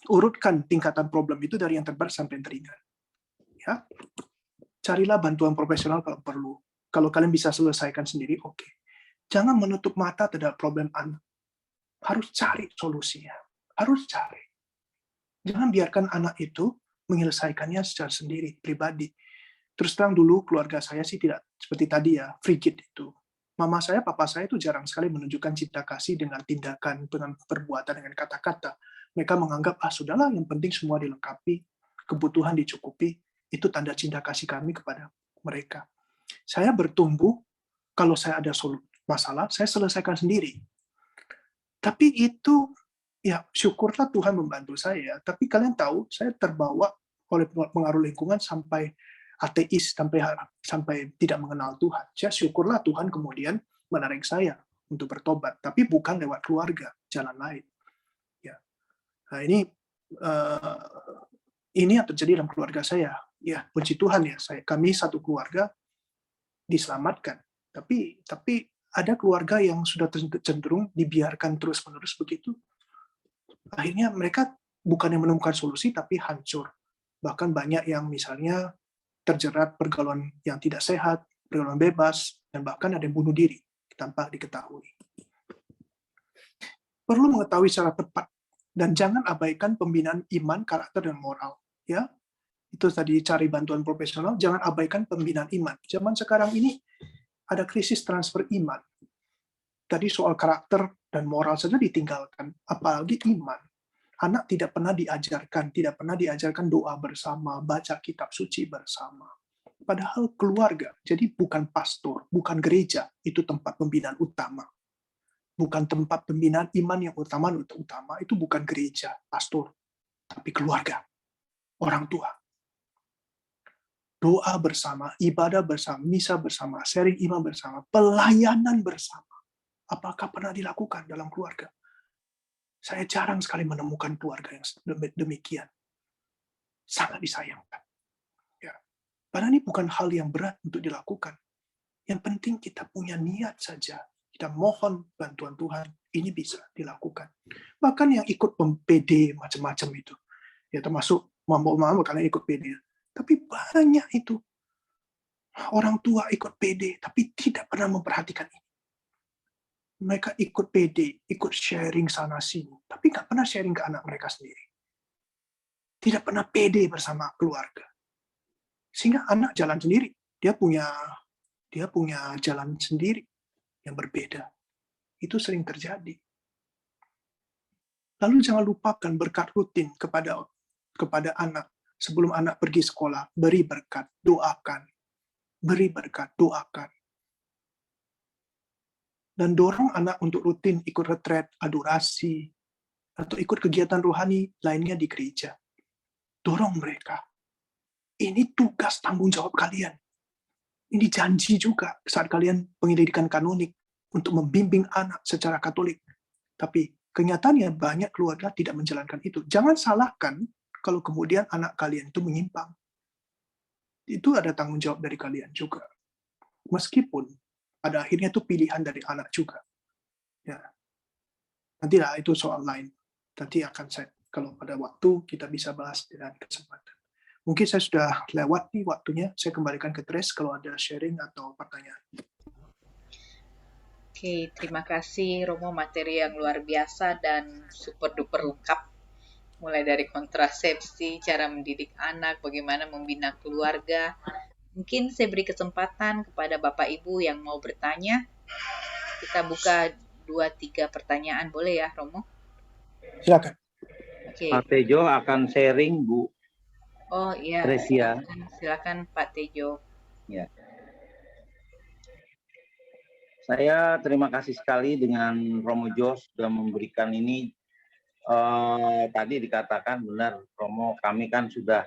Urutkan tingkatan problem itu dari yang terberat sampai yang teringan. Ya. Carilah bantuan profesional kalau perlu. Kalau kalian bisa selesaikan sendiri, oke. Jangan menutup mata terhadap problem anak. Harus cari solusinya. Harus cari. Jangan biarkan anak itu menyelesaikannya secara sendiri, pribadi. Terus terang dulu, keluarga saya sih tidak seperti tadi ya, frigid itu. Mama saya, papa saya itu jarang sekali menunjukkan cinta kasih dengan tindakan, dengan perbuatan, dengan kata-kata. Mereka menganggap, sudahlah, yang penting semua dilengkapi, kebutuhan dicukupi, itu tanda cinta kasih kami kepada mereka. Saya bertumbuh, kalau saya ada masalah, saya selesaikan sendiri. Tapi itu, ya syukurlah Tuhan membantu saya. Tapi kalian tahu, saya terbawa oleh pengaruh lingkungan sampai ateis, sampai tidak mengenal Tuhan. Saya syukurlah Tuhan kemudian menarik saya untuk bertobat, tapi bukan lewat keluarga, jalan lain. Ya. Nah, ini yang terjadi dalam keluarga saya. Ya, puji Tuhan ya, kami satu keluarga diselamatkan. Tapi ada keluarga yang sudah cenderung dibiarkan terus-menerus begitu. Akhirnya mereka bukan yang menemukan solusi, tapi hancur. Bahkan banyak yang misalnya terjerat pergaulan yang tidak sehat, pergaulan bebas, dan bahkan ada yang bunuh diri tanpa diketahui. Perlu mengetahui secara tepat, dan jangan abaikan pembinaan iman, karakter, dan moral. Ya, itu tadi cari bantuan profesional, jangan abaikan pembinaan iman. Zaman sekarang ini ada krisis transfer iman. Tadi soal karakter dan moral saja ditinggalkan, apalagi iman. Anak tidak pernah diajarkan doa bersama, baca kitab suci bersama. Padahal keluarga, jadi bukan pastor, bukan gereja, itu tempat pembinaan utama. Bukan tempat pembinaan iman yang utama, itu bukan gereja, pastor. tapi keluarga, orang tua. Doa bersama, ibadah bersama, misa bersama, sharing iman bersama, pelayanan bersama. Apakah pernah dilakukan dalam keluarga? Saya jarang sekali menemukan keluarga yang demikian. Sangat disayangkan. Ya. Padahal ini bukan hal yang berat untuk dilakukan. Yang penting kita punya niat saja. Kita mohon bantuan Tuhan, ini bisa dilakukan. Bahkan yang ikut PD macam-macam itu. Ya termasuk mama-mama kalian ikut PD. Tapi banyak itu. Orang tua ikut PD, tapi tidak pernah memperhatikan ini. Mereka ikut PD, ikut sharing sana-sini, tapi nggak pernah sharing ke anak mereka sendiri. Tidak pernah PD bersama keluarga. Sehingga anak jalan sendiri. Dia punya jalan sendiri yang berbeda. Itu sering terjadi. Lalu jangan lupakan berkat rutin kepada anak. Sebelum anak pergi sekolah, beri berkat, doakan. Beri berkat, doakan. Dan dorong anak untuk rutin ikut retret, adorasi, atau ikut kegiatan rohani lainnya di gereja. Dorong mereka. Ini tugas tanggung jawab kalian. Ini janji juga saat kalian pendidikan kanonik untuk membimbing anak secara Katolik. Tapi kenyataannya banyak keluarga tidak menjalankan itu. Jangan salahkan kalau kemudian anak kalian itu menyimpang. Itu ada tanggung jawab dari kalian juga. Meskipun pada akhirnya itu pilihan dari anak juga. Ya. Nantilah itu soal lain. Nanti akan saya, kalau pada waktu kita bisa bahas dengan kesempatan. Mungkin saya sudah lewat nih waktunya. Saya kembalikan ke Tres kalau ada sharing atau pertanyaan. Oke, terima kasih Romo, materi yang luar biasa dan super duper lengkap. Mulai dari kontrasepsi, cara mendidik anak, bagaimana membina keluarga. Mungkin saya beri kesempatan kepada Bapak Ibu yang mau bertanya. Kita buka 2-3 pertanyaan, boleh ya Romo? Silakan. Oke. Pak Tejo akan sharing, Bu. Oh iya, Tresia. silakan Pak Tejo. Ya. Saya terima kasih sekali dengan Romo Jos sudah memberikan ini. Tadi dikatakan benar, Romo, kami kan sudah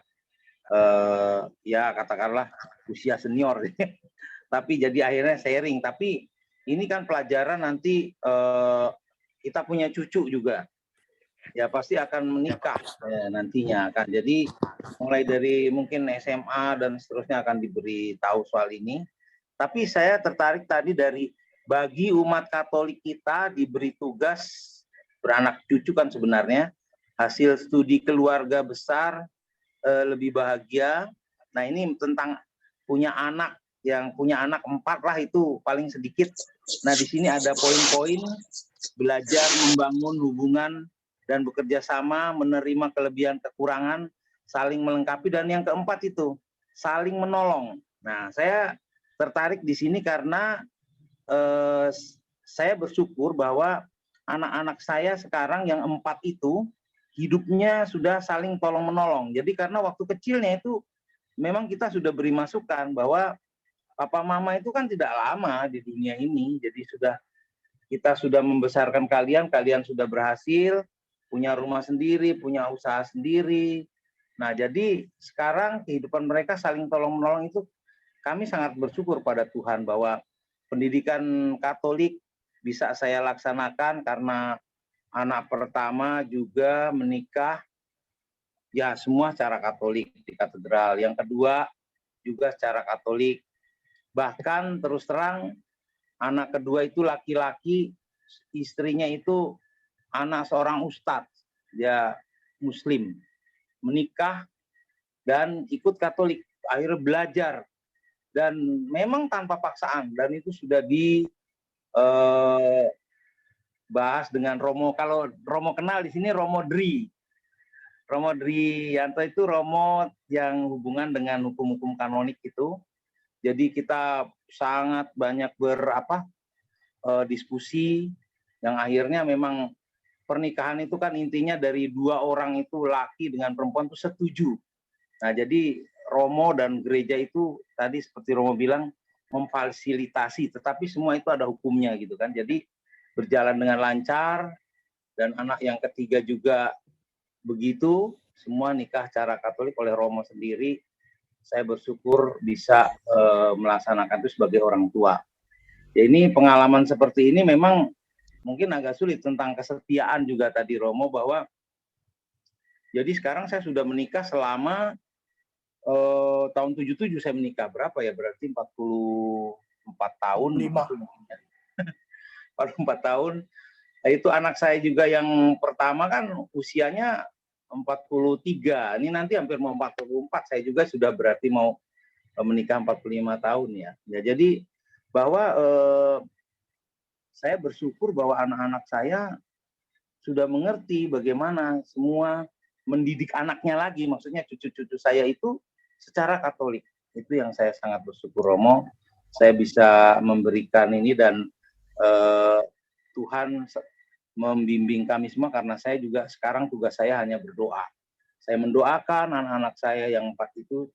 ya katakanlah usia senior, tapi jadi akhirnya sharing. Tapi ini kan pelajaran nanti kita punya cucu juga, ya pasti akan menikah nantinya kan. Jadi mulai dari mungkin SMA dan seterusnya akan diberi tahu soal ini. Tapi saya tertarik tadi dari bagi umat Katolik kita diberi tugas beranak cucu kan sebenarnya hasil studi keluarga besar lebih bahagia. Nah ini tentang punya anak, yang punya anak 4 lah itu paling sedikit. Nah di sini ada poin-poin belajar membangun hubungan dan bekerja sama, menerima kelebihan kekurangan, saling melengkapi, dan yang keempat itu saling menolong. Nah saya tertarik di sini karena saya bersyukur bahwa anak-anak saya sekarang yang 4 itu hidupnya sudah saling tolong-menolong. Jadi karena waktu kecilnya itu memang kita sudah beri masukan bahwa papa mama itu kan tidak lama di dunia ini. Jadi kita sudah membesarkan kalian, kalian sudah berhasil, punya rumah sendiri, punya usaha sendiri. Nah, jadi sekarang kehidupan mereka saling tolong-menolong itu kami sangat bersyukur pada Tuhan bahwa pendidikan Katolik bisa saya laksanakan karena anak pertama juga menikah, ya semua secara Katolik di katedral. Yang kedua juga secara Katolik. Bahkan terus terang anak kedua itu laki-laki, istrinya itu anak seorang ustadz, dia Muslim, menikah dan ikut Katolik, akhirnya belajar dan memang tanpa paksaan, dan itu sudah bahas dengan Romo. Kalau Romo kenal di sini Romo Dri Yanto itu Romo yang hubungan dengan hukum-hukum kanonik itu. Jadi kita sangat banyak diskusi yang akhirnya memang pernikahan itu kan intinya dari 2 orang itu, laki dengan perempuan itu setuju. Nah jadi Romo dan gereja itu tadi seperti Romo bilang memfasilitasi, tetapi semua itu ada hukumnya gitu kan. Jadi berjalan dengan lancar, dan anak yang ketiga juga begitu. semua nikah cara Katolik oleh Romo sendiri. Saya bersyukur bisa melaksanakan itu sebagai orang tua. Ya, ini pengalaman seperti ini memang mungkin agak sulit tentang kesetiaan juga tadi Romo, bahwa jadi sekarang saya sudah menikah selama tahun 77 saya menikah. Berapa ya? Berarti 44 tahun. 44 tahun. Nah, itu anak saya juga yang pertama kan usianya 43. Ini nanti hampir mau 44. Saya juga sudah berarti mau menikah 45 tahun ya. Ya, jadi bahwa saya bersyukur bahwa anak-anak saya sudah mengerti bagaimana semua mendidik anaknya lagi. Maksudnya cucu-cucu saya itu secara Katolik. Itu yang saya sangat bersyukur, Romo. Saya bisa memberikan ini dan Tuhan membimbing kami semua, karena saya juga sekarang tugas saya hanya berdoa. Saya mendoakan anak-anak saya yang 4 itu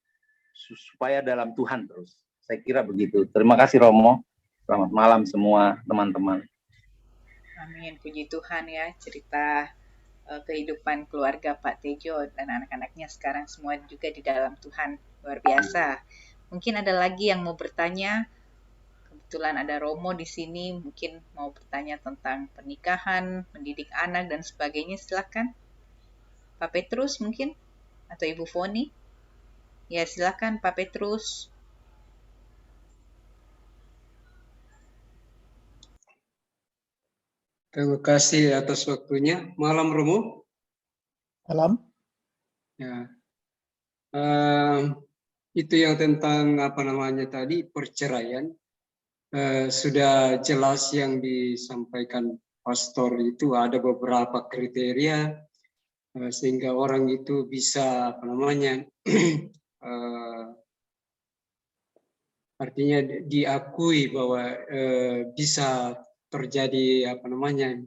supaya dalam Tuhan terus. Saya kira begitu. Terima kasih Romo. Selamat malam semua teman-teman. Amin, puji Tuhan ya, cerita kehidupan keluarga Pak Tejo dan anak-anaknya sekarang semua juga di dalam Tuhan. Luar biasa. Mungkin ada lagi yang mau bertanya. Kebetulan ada Romo di sini, mungkin mau bertanya tentang pernikahan, mendidik anak, dan sebagainya. Silakan. Pak Petrus mungkin? Atau Ibu Foni? Ya, silakan Pak Petrus. Terima kasih atas waktunya. Malam Romo. Malam. Ya. Itu yang tentang apa namanya tadi, perceraian. Sudah jelas yang disampaikan pastor itu, ada beberapa kriteria sehingga orang itu bisa apa namanya artinya diakui bahwa bisa terjadi apa namanya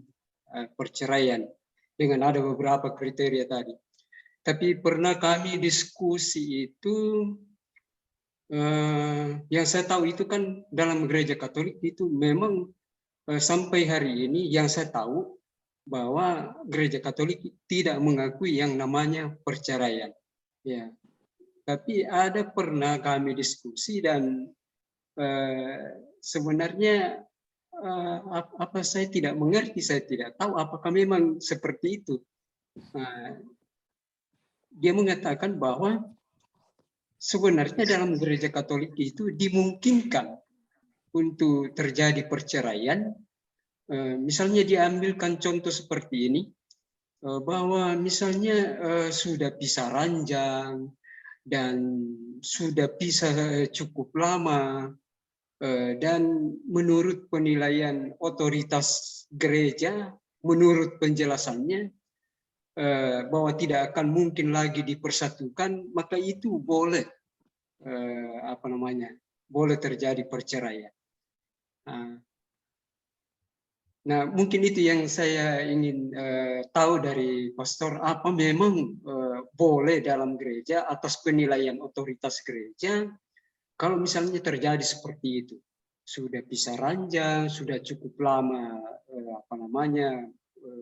perceraian dengan ada beberapa kriteria tadi. Tapi pernah kami diskusi itu, yang saya tahu itu kan dalam gereja Katolik itu memang sampai hari ini yang saya tahu bahwa gereja Katolik tidak mengakui yang namanya perceraian. Ya. Tapi ada pernah kami diskusi dan sebenarnya apa saya tidak mengerti, saya tidak tahu apakah memang seperti itu. Dia mengatakan bahwa sebenarnya dalam gereja Katolik itu dimungkinkan untuk terjadi perceraian. Misalnya diambilkan contoh seperti ini, bahwa misalnya sudah pisah ranjang dan sudah pisah cukup lama, dan menurut penilaian otoritas gereja, menurut penjelasannya bahwa tidak akan mungkin lagi dipersatukan, maka itu boleh apa namanya, boleh terjadi perceraian. Nah, mungkin itu yang saya ingin tahu dari pastor, apa memang boleh dalam gereja atas penilaian otoritas gereja kalau misalnya terjadi seperti itu, sudah pisah ranjang, sudah cukup lama apa namanya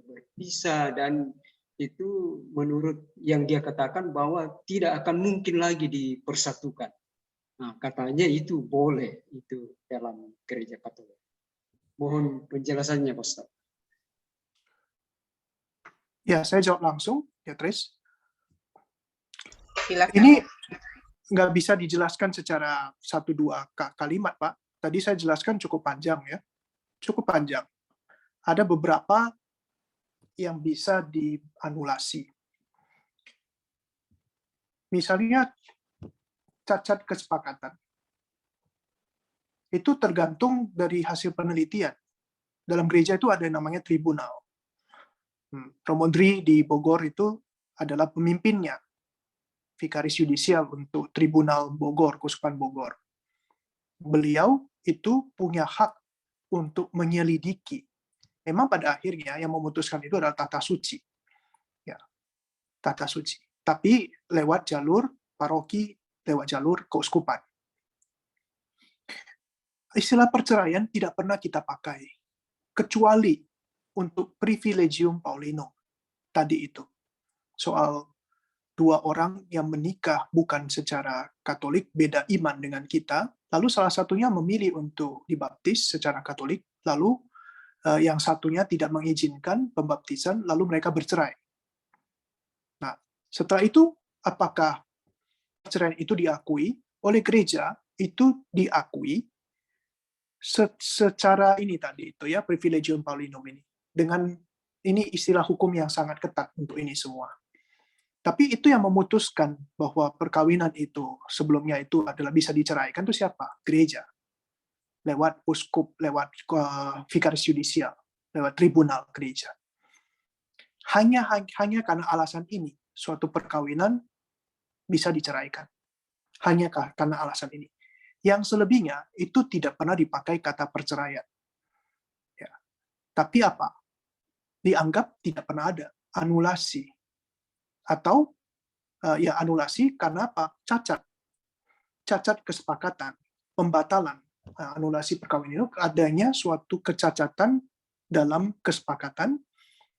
berpisah, dan itu menurut yang dia katakan bahwa tidak akan mungkin lagi dipersatukan. Nah, katanya itu boleh itu dalam gereja Katolik. Mohon penjelasannya, Pastor. Ya, saya jawab langsung, ya Tris. Silakan. Ini nggak bisa dijelaskan secara 1-2 kalimat, Pak. Tadi saya jelaskan cukup panjang ya. Cukup panjang. Ada beberapa yang bisa dianulasi. Misalnya cacat kesepakatan. Itu tergantung dari hasil penelitian. Dalam gereja itu ada yang namanya tribunal. Romo Dri di Bogor itu adalah pemimpinnya, Vikaris Yudisial untuk Tribunal Bogor, Keuskupan Bogor. Beliau itu punya hak untuk menyelidiki. Memang pada akhirnya yang memutuskan itu adalah tata suci. Ya, tata suci. Tapi lewat jalur paroki, lewat jalur keuskupan. Istilah perceraian tidak pernah kita pakai, kecuali untuk privilegium Paulino. Tadi itu. Soal dua orang yang menikah bukan secara Katolik, beda iman dengan kita, lalu salah satunya memilih untuk dibaptis secara Katolik, lalu yang satunya tidak mengizinkan pembaptisan, lalu mereka bercerai. Nah, setelah itu, apakah perceraian itu diakui oleh gereja? Itu diakui secara ini tadi itu ya, Privilegium Paulinum ini. Dengan ini istilah hukum yang sangat ketat untuk ini semua. Tapi itu yang memutuskan bahwa perkawinan itu sebelumnya itu adalah bisa diceraikan itu siapa? Gereja. Lewat uskup, lewat vicaris judicial, lewat tribunal gereja. Hanya karena alasan ini, suatu perkawinan bisa diceraikan. Hanya karena alasan ini. Yang selebihnya itu tidak pernah dipakai kata perceraian. Ya. Tapi apa? Dianggap tidak pernah ada anulasi. Atau ya anulasi karena apa? Cacat kesepakatan, pembatalan. Anulasi perkawinan itu adanya suatu kecacatan dalam kesepakatan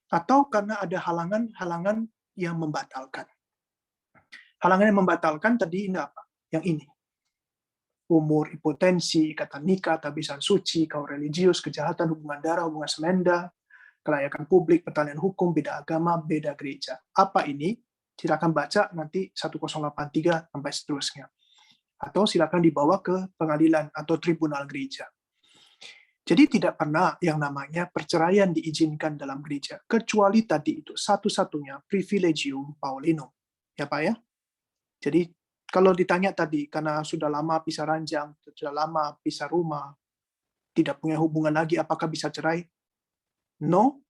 atau karena ada halangan-halangan yang membatalkan. Halangan yang membatalkan tadi ini apa? Yang ini. Umur, impotensi, ikatan nikah, tabisan suci, kaum religius, kejahatan, hubungan darah, hubungan semenda, kelayakan publik, pertanian hukum, beda agama, beda gereja. Apa ini? Silakan baca nanti 1083 sampai seterusnya. Atau silakan dibawa ke pengadilan atau tribunal gereja. Jadi tidak pernah yang namanya perceraian diizinkan dalam gereja, kecuali tadi itu satu-satunya Privilegium Paulinum. Ya Pak ya? Jadi kalau ditanya tadi, karena sudah lama pisah ranjang, sudah lama pisah rumah, tidak punya hubungan lagi, apakah bisa cerai? No,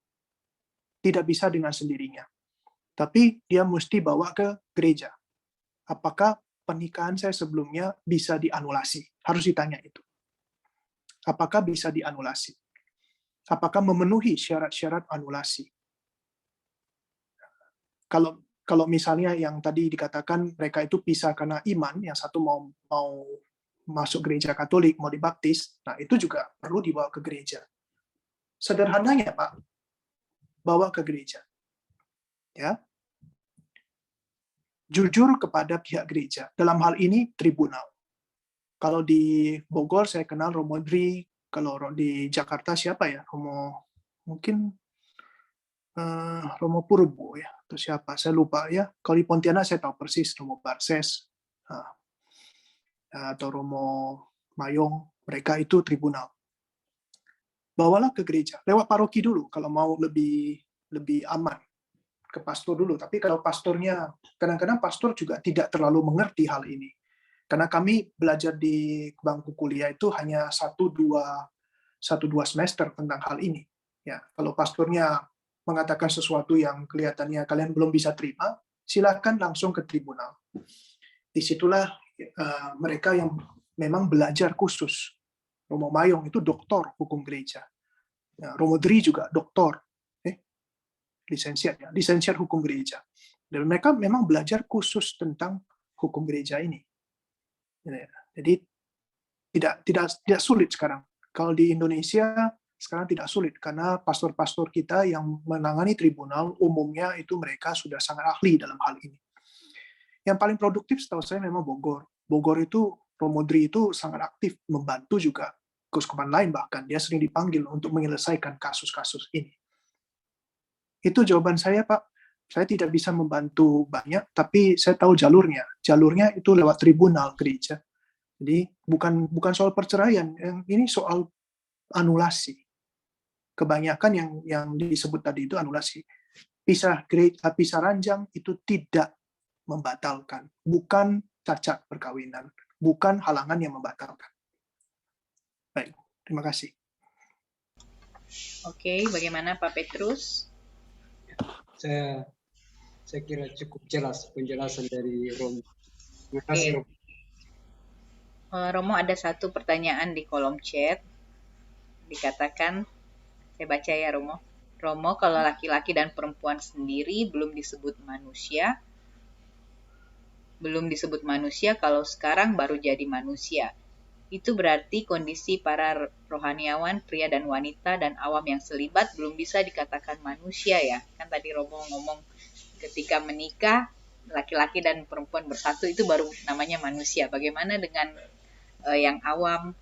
tidak bisa dengan sendirinya. Tapi dia mesti bawa ke gereja. Apakah pernikahan saya sebelumnya bisa dianulasi? Harus ditanya itu. Apakah bisa dianulasi? Apakah memenuhi syarat-syarat anulasi? Kalau misalnya yang tadi dikatakan mereka itu pisah karena iman, yang satu mau masuk gereja Katolik, mau dibaptis, nah itu juga perlu dibawa ke gereja. Sederhananya Pak, bawa ke gereja. Ya. Jujur kepada pihak gereja. Dalam hal ini tribunal. Kalau di Bogor saya kenal Romo Dri, kalau di Jakarta siapa ya? Mungkin Romo Purbo ya, atau siapa? Saya lupa ya. Kalau di Pontianak saya tahu persis Romo Barses atau Romo Mayong, mereka itu tribunal. Bawalah ke gereja, lewat paroki dulu kalau mau lebih aman, ke pastor dulu. Tapi kalau pastornya, kadang-kadang pastor juga tidak terlalu mengerti hal ini. Karena kami belajar di bangku kuliah itu hanya 1-2 semester tentang hal ini. Ya, kalau pastornya mengatakan sesuatu yang kelihatannya kalian belum bisa terima, silakan langsung ke tribunal. Disitulah mereka yang memang belajar khusus. Romo Mayong itu doktor hukum gereja. Ya, Romo Dri juga doktor, lisensiat hukum gereja. Dan mereka memang belajar khusus tentang hukum gereja ini. Jadi tidak sulit sekarang. Kalau di Indonesia sekarang tidak sulit karena pastor-pastor kita yang menangani tribunal umumnya itu mereka sudah sangat ahli dalam hal ini. Yang paling produktif setahu saya memang Bogor. Bogor itu Romo Dri itu sangat aktif membantu juga keuskupan lain, bahkan dia sering dipanggil untuk menyelesaikan kasus-kasus ini. Itu jawaban saya Pak. Saya tidak bisa membantu banyak, tapi saya tahu jalurnya. Jalurnya itu lewat tribunal gereja. Jadi bukan soal perceraian, ini soal anulasi. Kebanyakan yang disebut tadi itu anulasi. Pisah ranjang itu tidak membatalkan, bukan cacat perkawinan, bukan halangan yang membatalkan. Baik, terima kasih. Oke, bagaimana Pak Petrus? Saya kira cukup jelas penjelasan dari Romo. Terima kasih Romo. Romo, ada satu pertanyaan di kolom chat. Dikatakan, saya baca ya Romo. Romo, kalau laki-laki dan perempuan sendiri belum disebut manusia kalau sekarang baru jadi manusia. Itu berarti kondisi para rohaniawan, pria dan wanita dan awam yang selibat belum bisa dikatakan manusia ya. Kan tadi Romo ngomong ketika menikah laki-laki dan perempuan bersatu itu baru namanya manusia. Bagaimana dengan yang awam,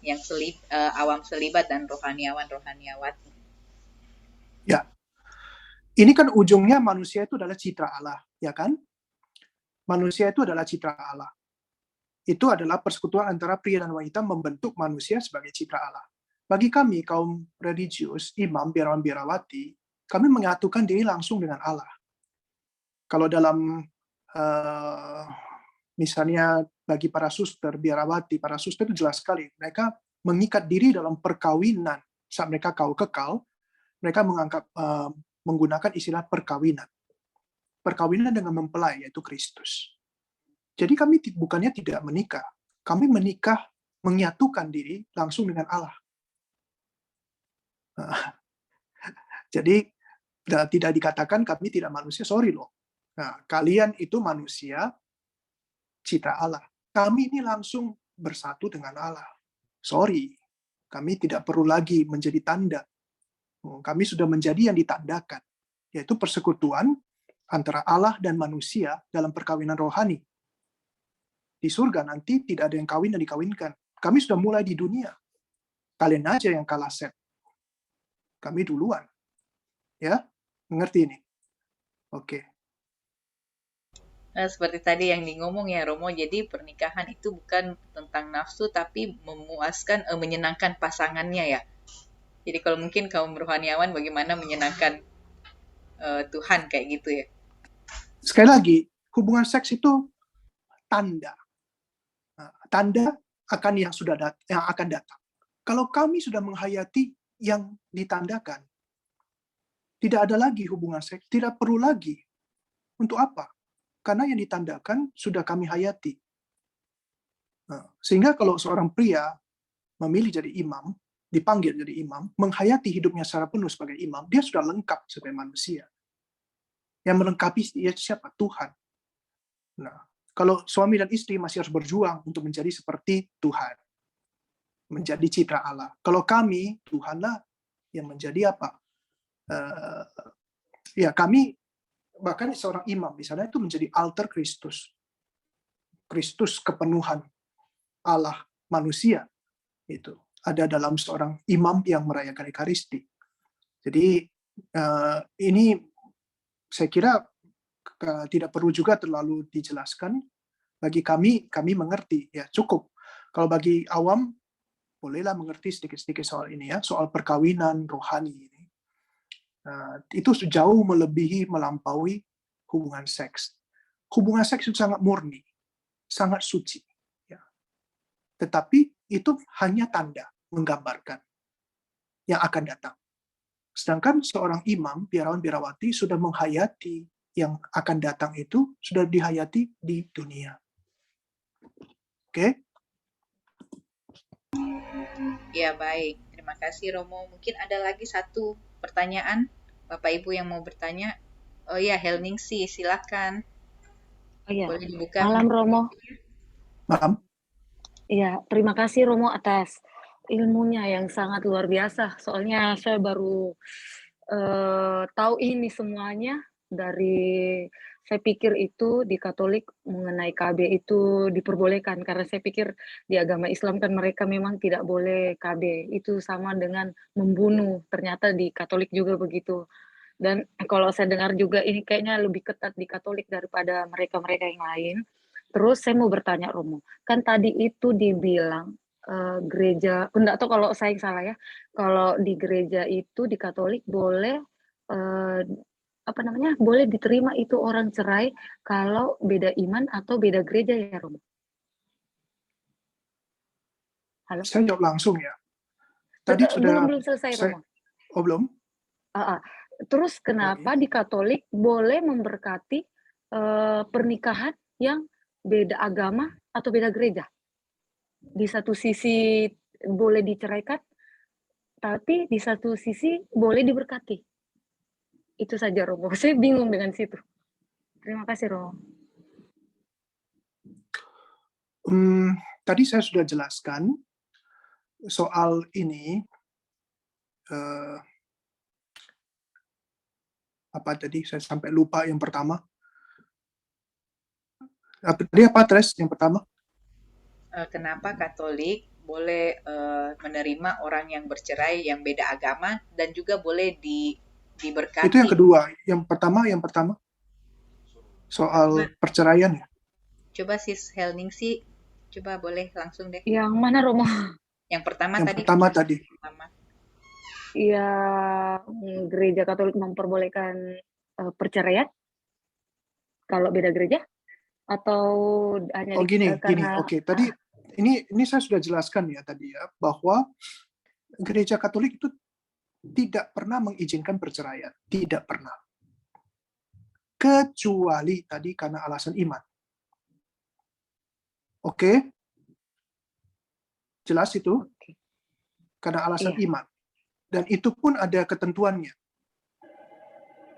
awam selibat dan rohaniawan-rohaniawati? Ya, ini kan ujungnya manusia itu adalah citra Allah, ya kan? Manusia itu adalah citra Allah. Itu adalah persekutuan antara pria dan wanita membentuk manusia sebagai citra Allah. Bagi kami, kaum religius, imam, biarawan-biarawati, kami menyatukan diri langsung dengan Allah. Kalau dalam misalnya bagi para suster, biarawati, para suster itu jelas sekali. Mereka mengikat diri dalam perkawinan. Saat mereka kekal, mereka menggunakan istilah perkawinan. Perkawinan dengan mempelai, yaitu Kristus. Jadi kami bukannya tidak menikah. Kami menikah, menyatukan diri langsung dengan Allah. Jadi tidak dikatakan kami tidak manusia, sorry loh. Nah, kalian itu manusia, citra Allah. Kami ini langsung bersatu dengan Allah. Sorry, kami tidak perlu lagi menjadi tanda. Kami sudah menjadi yang ditandakan, yaitu persekutuan antara Allah dan manusia dalam perkawinan rohani. Di surga nanti tidak ada yang kawin dan dikawinkan. Kami sudah mulai di dunia. Kalian aja yang kalah set. Kami duluan. Ya, mengerti ini? Oke. Nah, seperti tadi yang ngomong ya Romo, jadi pernikahan itu bukan tentang nafsu tapi memuaskan, menyenangkan pasangannya ya. Jadi kalau mungkin kaum rohaniawan bagaimana menyenangkan Tuhan kayak gitu ya. Sekali lagi, hubungan seks itu tanda. Tanda akan yang akan datang. Kalau kami sudah menghayati yang ditandakan, tidak ada lagi hubungan seks, tidak perlu lagi. Untuk apa? Karena yang ditandakan sudah kami hayati. Sehingga kalau seorang pria memilih jadi imam, dipanggil jadi imam, menghayati hidupnya secara penuh sebagai imam, dia sudah lengkap sebagai manusia. Yang melengkapi dia siapa? Tuhan. Nah, kalau suami dan istri masih harus berjuang untuk menjadi seperti Tuhan, menjadi citra Allah. Kalau kami, Tuhanlah yang menjadi apa? Ya kami, bahkan seorang imam misalnya itu menjadi alter Kristus. Kristus kepenuhan Allah manusia itu ada dalam seorang imam yang merayakan Ekaristi. Jadi ini saya kira tidak perlu juga terlalu dijelaskan. Bagi kami mengerti, ya cukup. Kalau bagi awam, bolehlah mengerti sedikit-sedikit soal ini ya, soal perkawinan rohani ini. Itu jauh melampaui hubungan seks. Hubungan seks itu sangat murni, sangat suci. Ya. Tetapi itu hanya tanda, menggambarkan yang akan datang. Sedangkan seorang imam, biarawan, biarawati sudah menghayati yang akan datang itu, sudah dihayati di dunia. Oke? Ya baik, terima kasih Romo. Mungkin ada lagi satu pertanyaan, Bapak Ibu yang mau bertanya. Oh ya, Helningsi, silakan. Oh iya, Boleh dibuka. malam Romo. Malam. Iya, terima kasih Romo atas ilmunya yang sangat luar biasa. Soalnya saya baru tahu ini semuanya dari, saya pikir itu di Katolik mengenai KB itu diperbolehkan, karena saya pikir di agama Islam kan mereka memang tidak boleh KB. Itu sama dengan membunuh, ternyata di Katolik juga begitu. Dan kalau saya dengar juga ini kayaknya lebih ketat di Katolik daripada mereka-mereka yang lain. Terus saya mau bertanya Romo, kan tadi itu dibilang gereja, enggak tahu kalau saya salah ya, kalau di gereja itu di Katolik boleh boleh diterima itu orang cerai kalau beda iman atau beda gereja ya Romo? Halo? Saya jawab langsung ya. Tadi sudah belum selesai Romo. Oh belum? Terus kenapa di Katolik boleh memberkati pernikahan yang beda agama atau beda gereja? Di satu sisi boleh diceraikan, tapi di satu sisi boleh diberkati. Itu saja Romo. Saya bingung dengan situ. Terima kasih Romo. Tadi saya sudah jelaskan soal ini. Apa tadi? Saya sampai lupa yang pertama. Dia apa, Tres, yang pertama? Kenapa Katolik boleh menerima orang yang bercerai yang beda agama dan juga boleh diberkati. Itu yang kedua. Yang pertama soal perceraian ya. Coba Sis Helning sih, coba boleh langsung deh. Yang mana Romo? Yang pertama Yang tadi. pertama tadi. Pertama. Ya, gereja Katolik memperbolehkan perceraian kalau beda gereja atau hanya Gini. karena Oke. Tadi ini saya sudah jelaskan ya tadi ya, bahwa gereja Katolik itu tidak pernah mengizinkan perceraian, tidak pernah. Kecuali tadi karena alasan iman. Oke? Jelas itu? Karena alasan Iya. iman. Dan itu pun ada ketentuannya.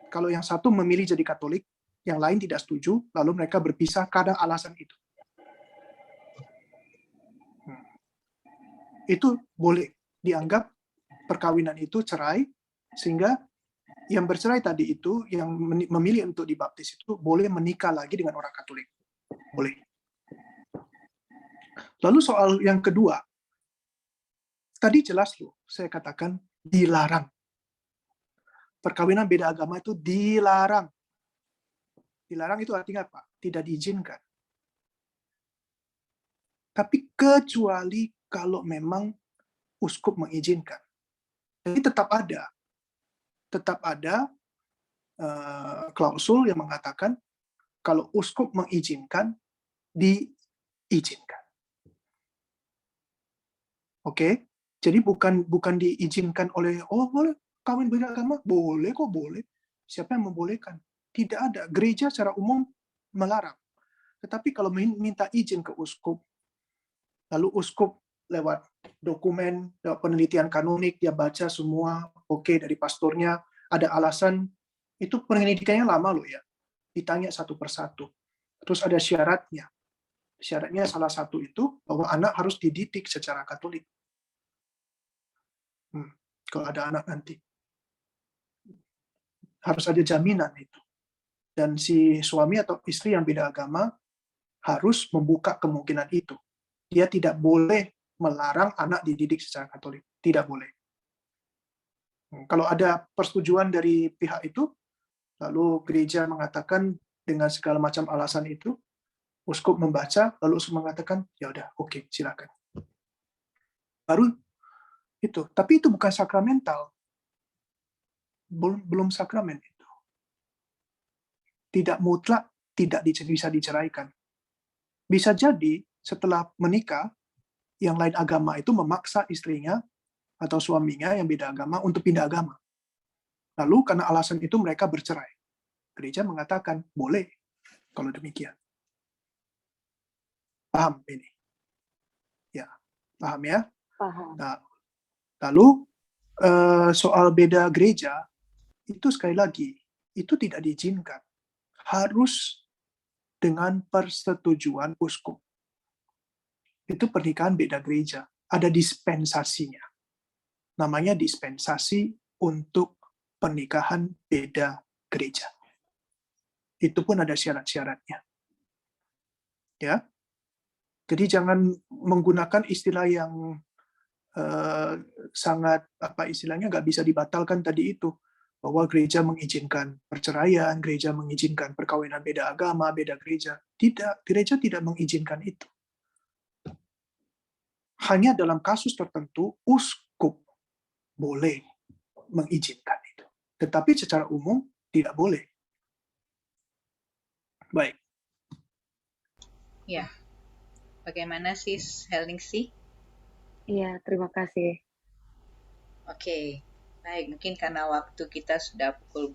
Kalau yang satu memilih jadi Katolik, yang lain tidak setuju, lalu mereka berpisah karena alasan itu. Itu boleh dianggap perkawinan itu cerai, sehingga yang bercerai tadi itu, yang memilih untuk dibaptis itu, boleh menikah lagi dengan orang Katolik. Boleh. Lalu soal yang kedua, tadi jelas loh, saya katakan dilarang. Perkawinan beda agama itu dilarang. Dilarang itu artinya apa? Tidak diizinkan. Tapi kecuali kalau memang uskup mengizinkan. Jadi tetap ada klausul yang mengatakan kalau uskup mengizinkan, diizinkan. Oke? Jadi bukan diizinkan oleh, boleh kawin beda agama? Boleh kok, boleh. Siapa yang membolehkan? Tidak ada. Gereja secara umum melarang. Tetapi kalau minta izin ke uskup, lalu uskup lewat dokumen, lewat penelitian kanonik, dia baca semua, oke, dari pastornya, ada alasan, itu penelitiannya lama loh ya. Ditanya satu persatu. Terus ada syaratnya. Syaratnya salah satu itu, bahwa anak harus dididik secara Katolik. Kalau ada anak nanti. Harus ada jaminan itu. Dan si suami atau istri yang beda agama harus membuka kemungkinan itu. Dia tidak boleh melarang anak dididik secara Katolik. Tidak boleh. Kalau ada persetujuan dari pihak itu, lalu gereja mengatakan dengan segala macam alasan itu, uskup membaca, lalu uskup mengatakan, ya udah, oke, silakan. Baru itu. Tapi itu bukan sakramental. Belum sakramen itu. Tidak mutlak, tidak bisa diceraikan. Bisa jadi setelah menikah, yang lain agama itu memaksa istrinya atau suaminya yang beda agama untuk pindah agama. Lalu karena alasan itu mereka bercerai. Gereja mengatakan, boleh kalau demikian. Paham ini? Ya, paham ya? Paham. Nah, lalu soal beda gereja, itu sekali lagi, itu tidak diizinkan. Harus dengan persetujuan uskup. Itu pernikahan beda gereja. Ada dispensasinya. Namanya dispensasi untuk pernikahan beda gereja. Itu pun ada syarat-syaratnya. Ya. Jadi jangan menggunakan istilah yang sangat istilahnya nggak bisa dibatalkan tadi itu, bahwa gereja mengizinkan perceraian, gereja mengizinkan perkawinan beda agama, beda gereja. Tidak, gereja tidak mengizinkan itu. Hanya dalam kasus tertentu uskup boleh mengizinkan itu. Tetapi secara umum tidak boleh. Baik. Ya. Bagaimana Sis Helning sih? Iya, terima kasih. Oke. Baik, mungkin karena waktu kita sudah pukul berapa?